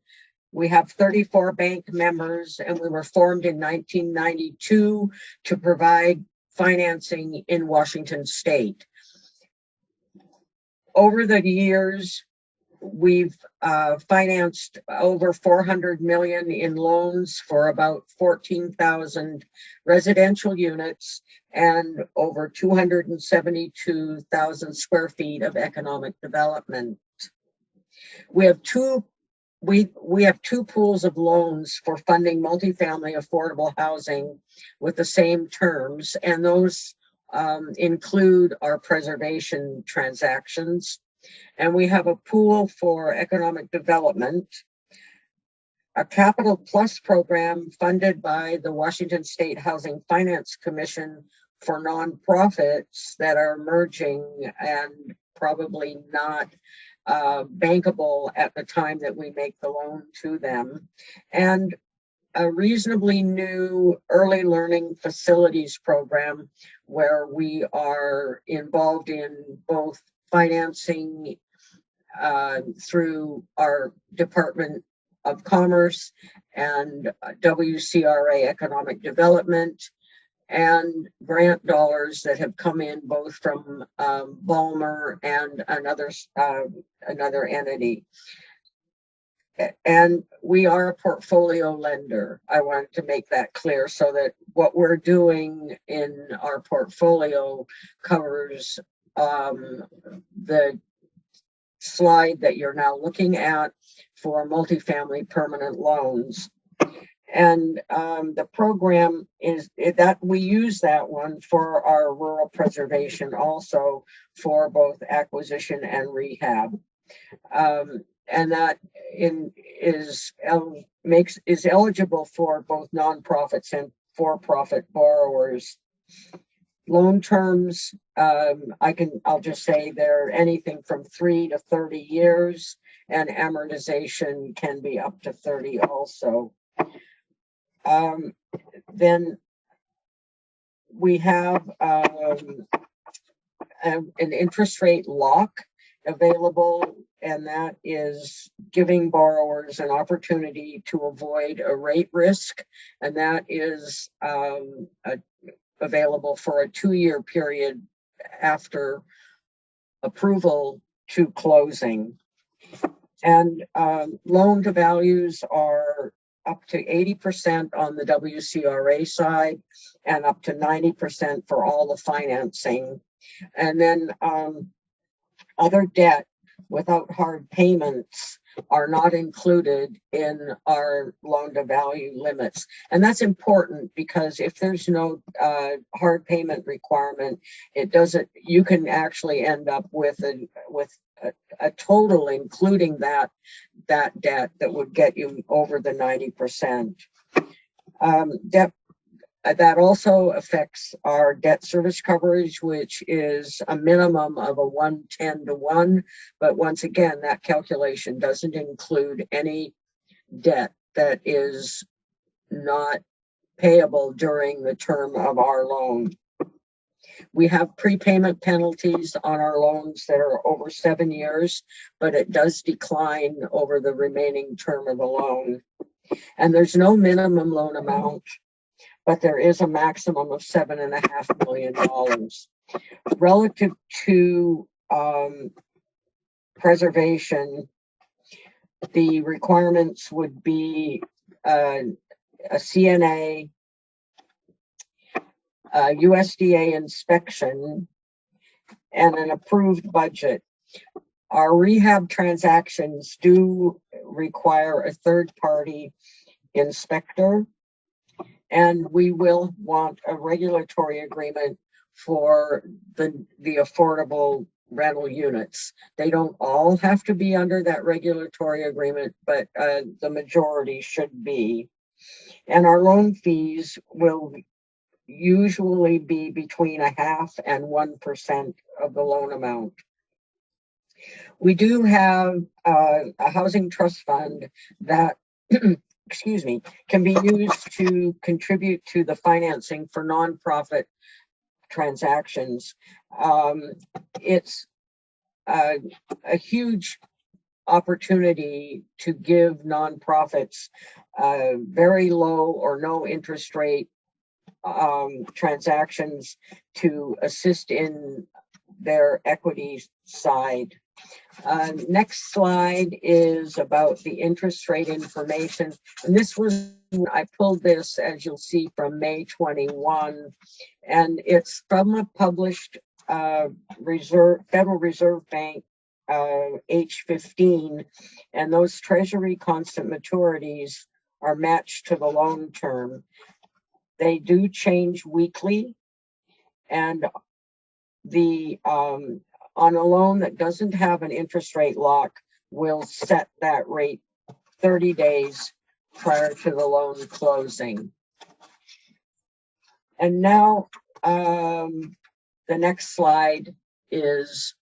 We have 34 bank members, and we were formed in 1992 to provide financing in Washington State. Over the years, we've financed over 400 million in loans for about 14,000 residential units and over 272,000 square feet of economic development. We have two pools of loans for funding multifamily affordable housing with the same terms, and those include our preservation transactions. And we have a pool for economic development, a Capital Plus program funded by the Washington State Housing Finance Commission for nonprofits that are emerging and probably not bankable at the time that we make the loan to them, and a reasonably new early learning facilities program where we are involved in both financing through our Department of Commerce and WCRA Economic Development, and grant dollars that have come in both from Balmer and another entity. And we are a portfolio lender. I wanted to make that clear so that what we're doing in our portfolio covers the slide that you're now looking at for multifamily permanent loans. And the program is that we use that one for our rural preservation, also for both acquisition and rehab. And that is eligible for both nonprofits and for-profit borrowers. Loan terms, I'll just say they're anything from 3 to 30 years, and amortization can be up to 30 also. Then we have an interest rate lock available, and that is giving borrowers an opportunity to avoid a rate risk, and that is available for a 2-year period after approval to closing. And loan to values are up to 80% on the WCRA side and up to 90% for all the financing. And then other debt without hard payments are not included in our loan to value limits. And that's important because if there's no hard payment requirement, you can actually end up with a total, including that debt, that would get you over the 90%. Debt that also affects our debt service coverage, which is a minimum of a 110 to 1. But once again, that calculation doesn't include any debt that is not payable during the term of our loan. We have prepayment penalties on our loans that are over 7 years, but it does decline over the remaining term of the loan. And there's no minimum loan amount, but there is a maximum of $7.5 million. Relative to preservation, the requirements would be a CNA, USDA inspection, and an approved budget. Our rehab transactions do require a third-party inspector, and we will want a regulatory agreement for the affordable rental units. They don't all have to be under that regulatory agreement, but the majority should be. And our loan fees will usually be between 0.5% and 1% of the loan amount. We do have a housing trust fund that excuse me, can be used to contribute to the financing for nonprofit transactions. It's a huge opportunity to give nonprofits very low or no interest rate transactions to assist in their equity side. Next slide is about the interest rate information. And this was, I pulled this, as you'll see, from May 21, and it's from a published Federal Reserve Bank H15, and those Treasury constant maturities are matched to the loan term. They do change weekly, and the on a loan that doesn't have an interest rate lock will set that rate 30 days prior to the loan closing. And now the next slide is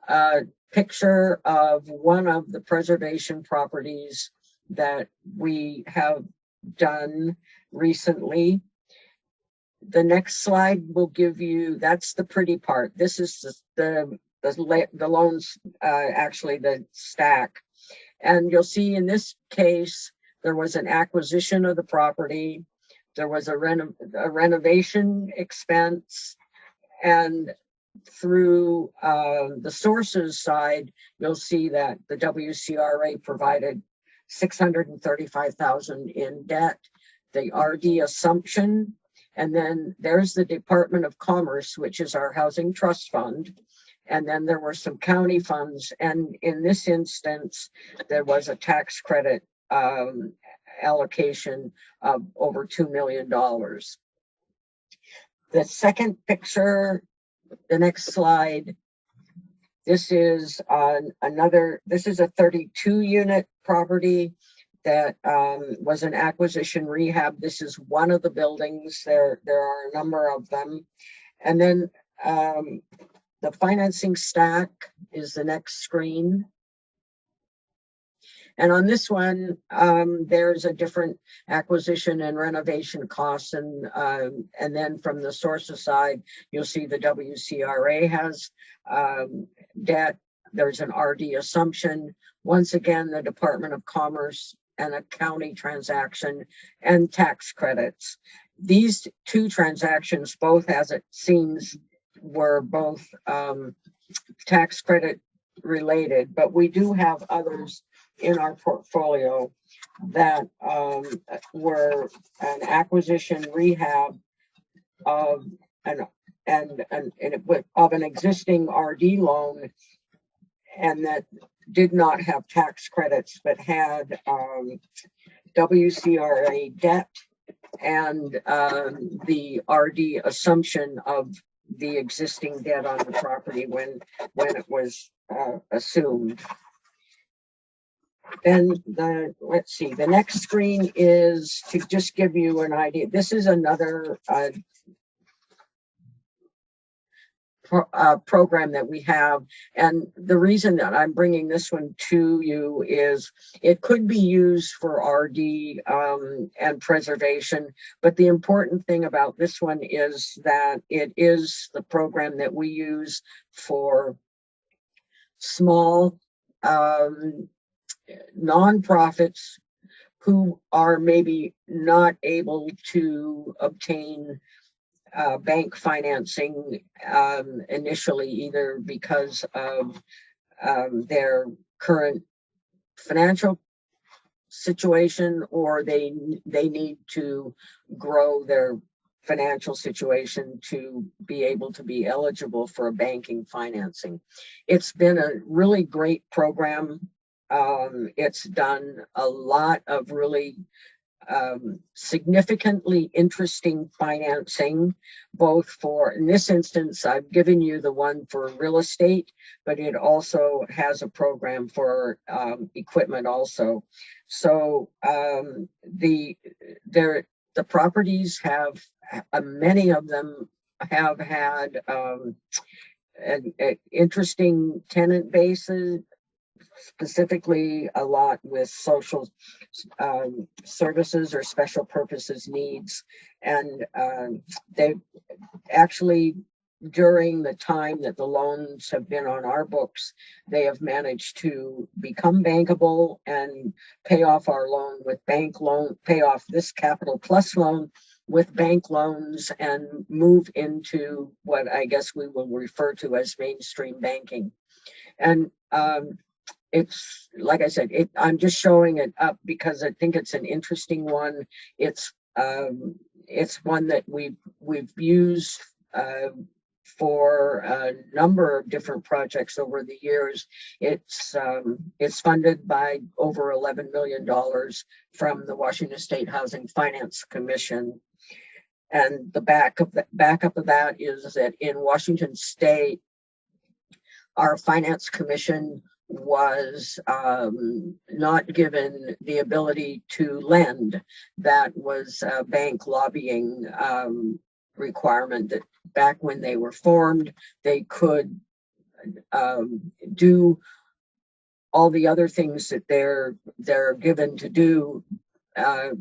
a picture of one of the preservation properties that we have done recently. The next slide will give you, that's the pretty part. This is the loans, actually the stack. And you'll see in this case, there was an acquisition of the property. There was a renovation expense. And through the sources side, you'll see that the WCRA provided $635,000 in debt. The RD assumption And then there's the Department of Commerce, which is our Housing Trust Fund. And then there were some county funds. And in this instance, there was a tax credit allocation of over $2 million. The second picture, the next slide, this is this is a 32 unit property that was an acquisition rehab. This is one of the buildings. There are a number of them. And then the financing stack is the next screen. And on this one, there's a different acquisition and renovation costs. And then from the sources side, you'll see the WCRA has debt. There's an RD assumption. Once again, the Department of Commerce and a county transaction and tax credits. These two transactions, both as it seems, were both tax credit related, but we do have others in our portfolio that were an acquisition rehab of an existing RD loan, and that did not have tax credits but had WCRA debt and the RD assumption of the existing debt on the property when it was assumed. Then let's see, the next screen is to just give you an idea. This is another program that we have, and the reason that I'm bringing this one to you is it could be used for RD and preservation, but the important thing about this one is that it is the program that we use for small nonprofits who are maybe not able to obtain bank financing initially, either because of their current financial situation, or they need to grow their financial situation to be able to be eligible for a banking financing. It's been a really great program. It's done a lot of really significantly interesting financing, both for, in this instance, I've given you the one for real estate, but it also has a program for equipment also. So the properties have, many of them have had an interesting tenant bases, specifically a lot with social services or special purposes needs. And they actually, during the time that the loans have been on our books, they have managed to become bankable and pay off our loan with bank loan, pay off this Capital Plus loan with bank loans, and move into what I guess we will refer to as mainstream banking. And it's, like I said, I'm just showing it up because I think it's an interesting one. It's one that we've used for a number of different projects over the years. It's funded by over $11 million from the Washington State Housing Finance Commission. And the backup of that is that in Washington State, our Finance Commission was not given the ability to lend. That was a bank lobbying requirement that back when they were formed, they could do all the other things that they're given to do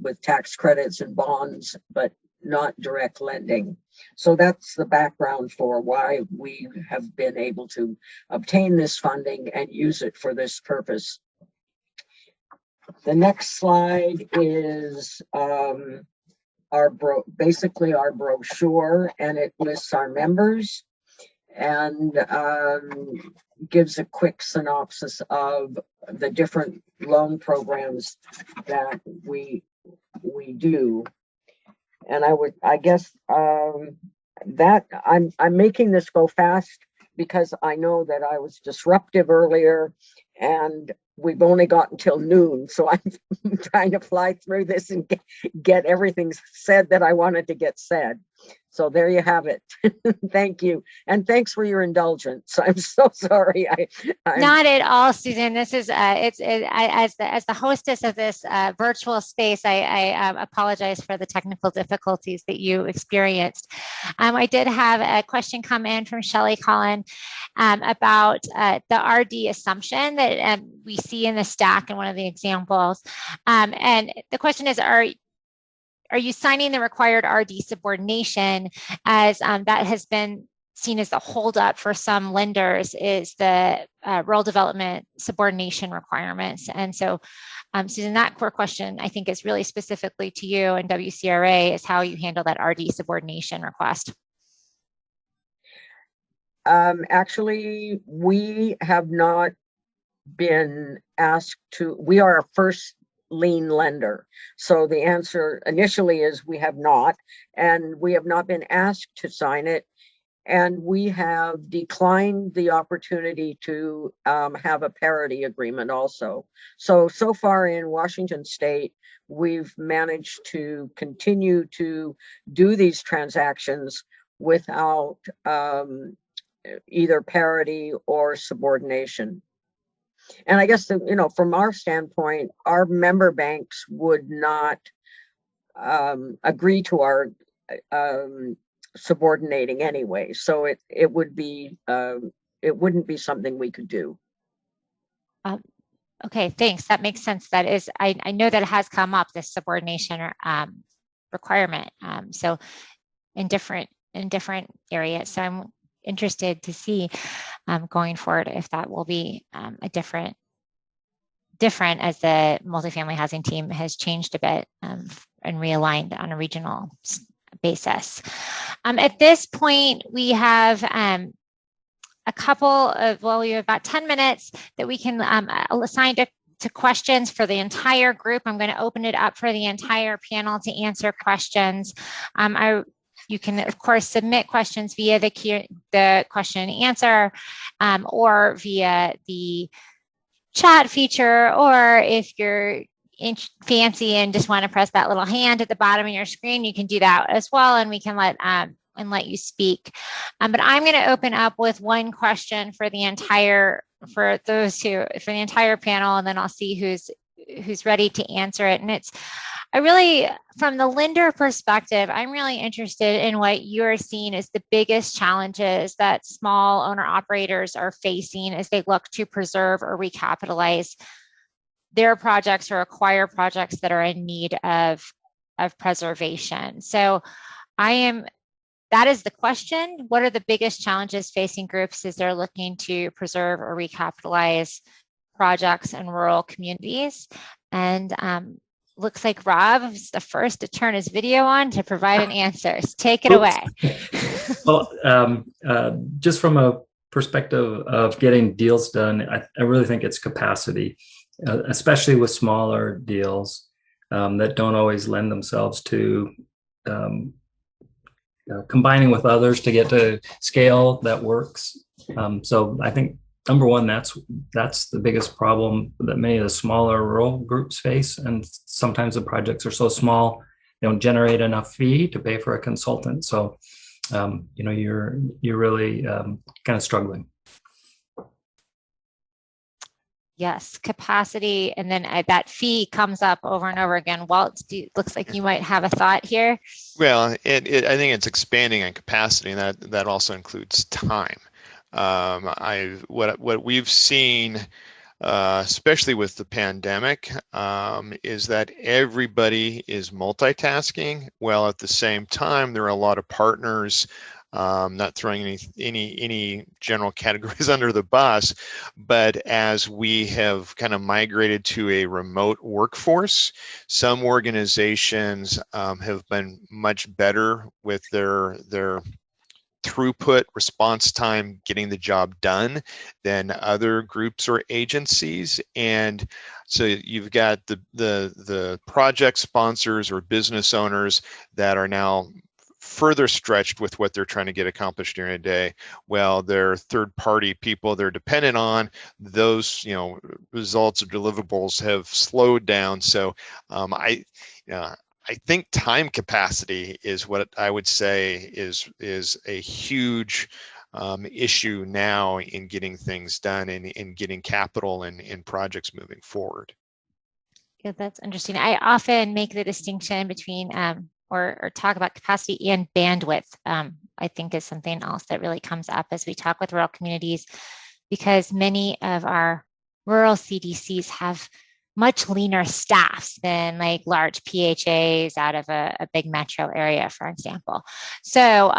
with tax credits and bonds, but not direct lending. So that's the background for why we have been able to obtain this funding and use it for this purpose. The next slide is basically our brochure, and it lists our members and gives a quick synopsis of the different loan programs that we do. And I guess that I'm making this go fast because I know that I was disruptive earlier and we've only got until noon. So I'm trying to fly through this and get everything said that I wanted to get said. So there you have it. Thank you. And thanks for your indulgence. I'm so sorry. Not at all, Susan. This is, as the hostess of this virtual space, I apologize for the technical difficulties that you experienced. I did have a question come in from Shelley Collin about the RD assumption that we see in the stack in one of the examples. And the question is, are you signing the required RD subordination, as that has been seen as the holdup for some lenders, is the rural development subordination requirements. And so, Susan, that core question I think is really specifically to you and WCRA, is how you handle that RD subordination request. Actually, we have not been asked to. We are a first lien lender. So the answer initially is we have not, and we have not been asked to sign it. And we have declined the opportunity to have a parity agreement also. So far in Washington State, we've managed to continue to do these transactions without either parity or subordination. And I guess, from our standpoint, our member banks would not agree to our subordinating anyway. So it would be, it wouldn't be something we could do. Okay, thanks. That makes sense. That is, I know that it has come up, this subordination requirement. So in different areas. So I'm interested to see going forward if that will be a different as the multifamily housing team has changed a bit and realigned on a regional basis. At this point, we have a couple of, we have about 10 minutes that we can assign to questions for the entire group. I'm going to open it up for the entire panel to answer questions. You can, of course, submit questions via the question and answer or via the chat feature, or if you're fancy and just want to press that little hand at the bottom of your screen, you can do that as well, and we can let you speak. But I'm going to open up with one question for the entire panel, and then I'll see who's ready to answer it. And it's, from the lender perspective, I'm really interested in what you're seeing as the biggest challenges that small owner operators are facing as they look to preserve or recapitalize their projects or acquire projects that are in need of preservation. So that is the question. What are the biggest challenges facing groups as they're looking to preserve or recapitalize projects in rural communities? And looks like Rob is the first to turn his video on to provide an answer. Take it away. Well, just from a perspective of getting deals done, I really think it's capacity, especially with smaller deals that don't always lend themselves to combining with others to get to scale that works. So I think number one, that's the biggest problem that many of the smaller rural groups face. And sometimes the projects are so small, they don't generate enough fee to pay for a consultant. So, you're really kind of struggling. Yes, capacity, and then that fee comes up over and over again. Walt, looks like you might have a thought here. Well, I think it's expanding on capacity, and that also includes time. What we've seen, especially with the pandemic, is that everybody is multitasking, while at the same time there are a lot of partners. Not throwing any general categories under the bus, but as we have kind of migrated to a remote workforce, some organizations have been much better with their throughput, response time, getting the job done than other groups or agencies. And so you've got the project sponsors or business owners that are now further stretched with what they're trying to get accomplished during a day. Well, their third-party people they're dependent on, those results or deliverables have slowed down. So I think time capacity is what I would say is a huge issue now in getting things done and in getting capital and in projects moving forward. Yeah, that's interesting. I often make the distinction between or talk about capacity and bandwidth. I think is something else that really comes up as we talk with rural communities, because many of our rural CDCs have much leaner staffs than like large PHAs out of a big metro area, for example. So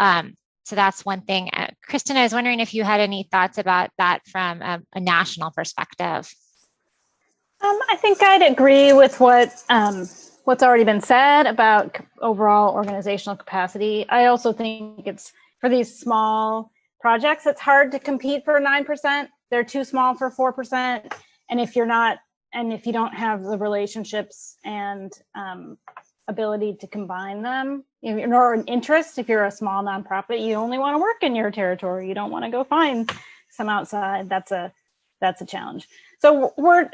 that's one thing. Kristen, I was wondering if you had any thoughts about that from a national perspective. I think I'd agree with what's already been said about overall organizational capacity. I also think it's for these small projects, it's hard to compete for 9%. They're too small for 4%. And if you don't have the relationships and ability to combine them, or an interest, if you're a small nonprofit, you only want to work in your territory. You don't want to go find some outside. That's a challenge. So we're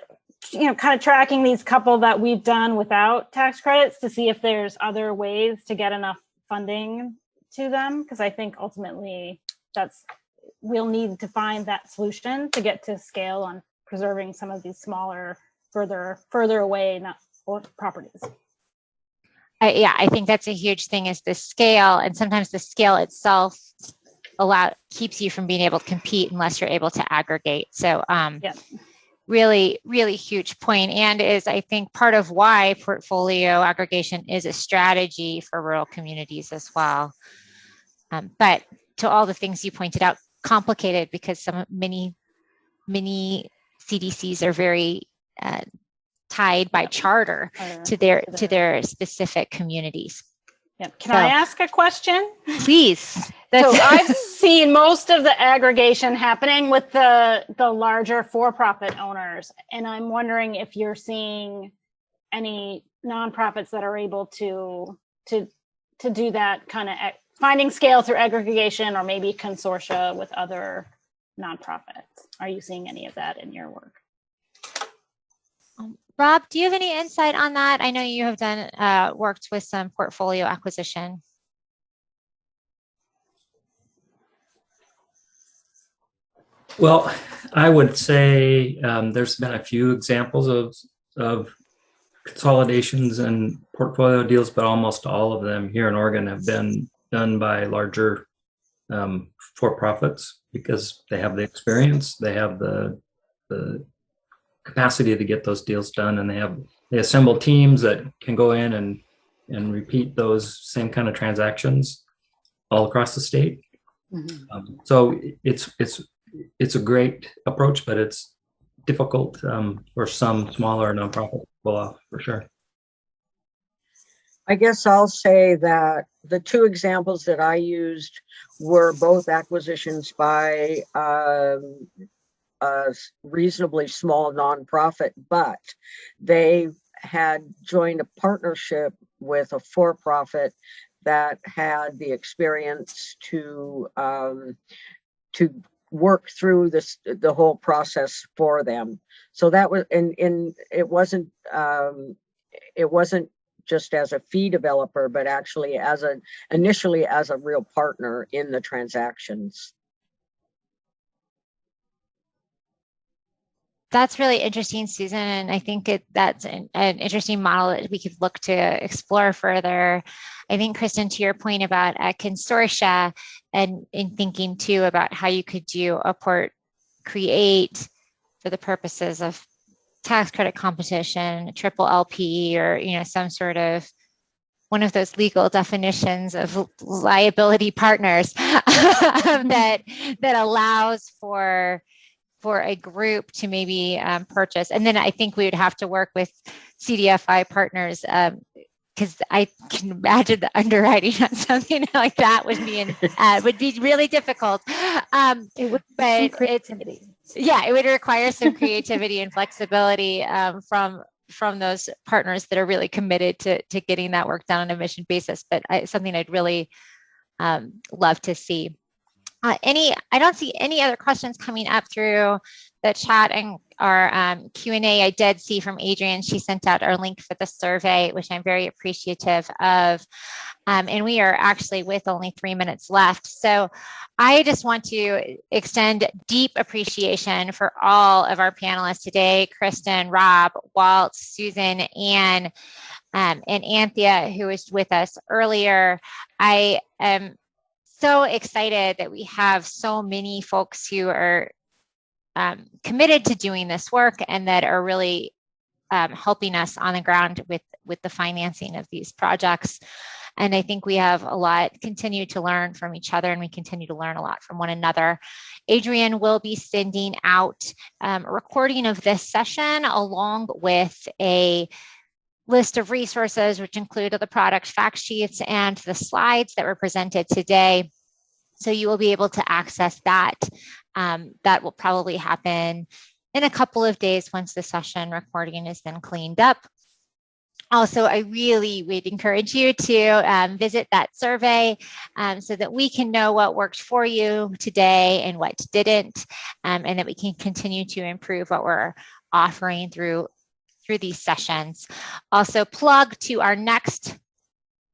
kind of tracking these couple that we've done without tax credits to see if there's other ways to get enough funding to them, because I think ultimately we'll need to find that solution to get to scale on preserving some of these smaller, further away properties. I think that's a huge thing, is the scale, and sometimes the scale itself keeps you from being able to compete unless you're able to aggregate. So really, really huge point, and is, I think, part of why portfolio aggregation is a strategy for rural communities as well. But to all the things you pointed out, complicated, because many CDCs are very tied by charter to their specific communities. Yep. Can I ask a question? Please. So I've seen most of the aggregation happening with the larger for-profit owners, and I'm wondering if you're seeing any nonprofits that are able to do that kind of finding scale through aggregation, or maybe consortia with other nonprofits. Are you seeing any of that in your work? Rob, do you have any insight on that? I know you have worked with some portfolio acquisition. Well, I would say there's been a few examples of consolidations and portfolio deals, but almost all of them here in Oregon have been done by larger for-profits, because they have the experience, they have the capacity to get those deals done, and they assemble teams that can go in and repeat those same kind of transactions all across the state. Mm-hmm. So it's a great approach, but it's difficult for some smaller nonprofits to pull off, for sure. I guess I'll say that the two examples that I used were both acquisitions by a reasonably small nonprofit, but they had joined a partnership with a for-profit that had the experience to work through the whole process for them. So that was, and it wasn't just as a fee developer, but actually initially as a real partner in the transactions. That's really interesting, Susan. And I think that's an interesting model that we could look to explore further. I think, Kristen, to your point about a consortia, and in thinking too about how you could do create for the purposes of tax credit competition, triple LP, or some sort of one of those legal definitions of liability partners that allows for a group to maybe purchase. And then I think we would have to work with CDFI partners because I can imagine the underwriting on something like that would be really difficult. It would but be creativity. It would require some creativity and flexibility from those partners that are really committed to getting that work done on a mission basis. But something I'd really love to see. I don't see any other questions coming up through the chat and our Q&A. I did see from Adrienne, she sent out our link for the survey, which I'm very appreciative of. And we are actually with only 3 minutes left. So I just want to extend deep appreciation for all of our panelists today, Kristen, Rob, Walt, Susan, Anne, and Anthea, who was with us earlier. I am so excited that we have so many folks who are committed to doing this work and that are really helping us on the ground with the financing of these projects. And I think we have a lot continue to learn from each other, and we continue to learn a lot from one another. Adrienne will be sending out a recording of this session along with a list of resources, which include the product fact sheets and the slides that were presented today. So you will be able to access that. That will probably happen in a couple of days once the session recording is then cleaned up. Also, I really would encourage you to visit that survey so that we can know what worked for you today and what didn't, and that we can continue to improve what we're offering through these sessions. Also, plug to our next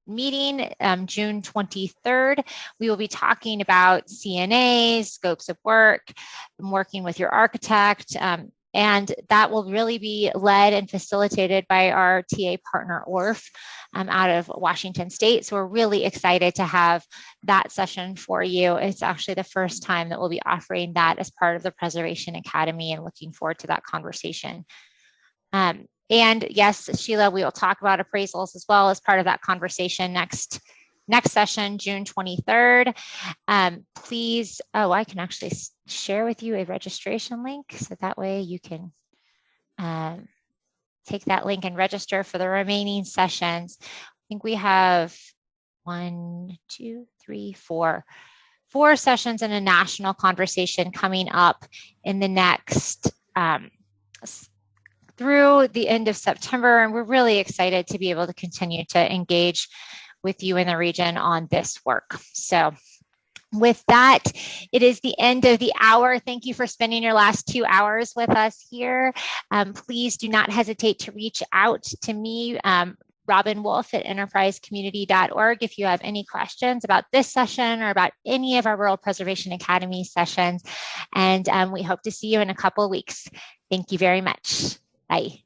meeting, June 23rd. We will be talking about CNAs, scopes of work, working with your architect, and that will really be led and facilitated by our TA partner, ORF, out of Washington State. So we're really excited to have that session for you. It's actually the first time that we'll be offering that as part of the Preservation Academy, and looking forward to that conversation. And yes, Sheila, we will talk about appraisals as well as part of that conversation next session, June 23rd. Please, I can actually share with you a registration link. So that way you can take that link and register for the remaining sessions. I think we have 4 sessions in a national conversation coming up in the next through the end of September, and we're really excited to be able to continue to engage with you in the region on this work. So with that, it is the end of the hour. Thank you for spending your last 2 hours with us here. Please do not hesitate to reach out to me, Robin Wolf at enterprisecommunity.org, if you have any questions about this session or about any of our Rural Preservation Academy sessions. And we hope to see you in a couple of weeks. Thank you very much. Bye.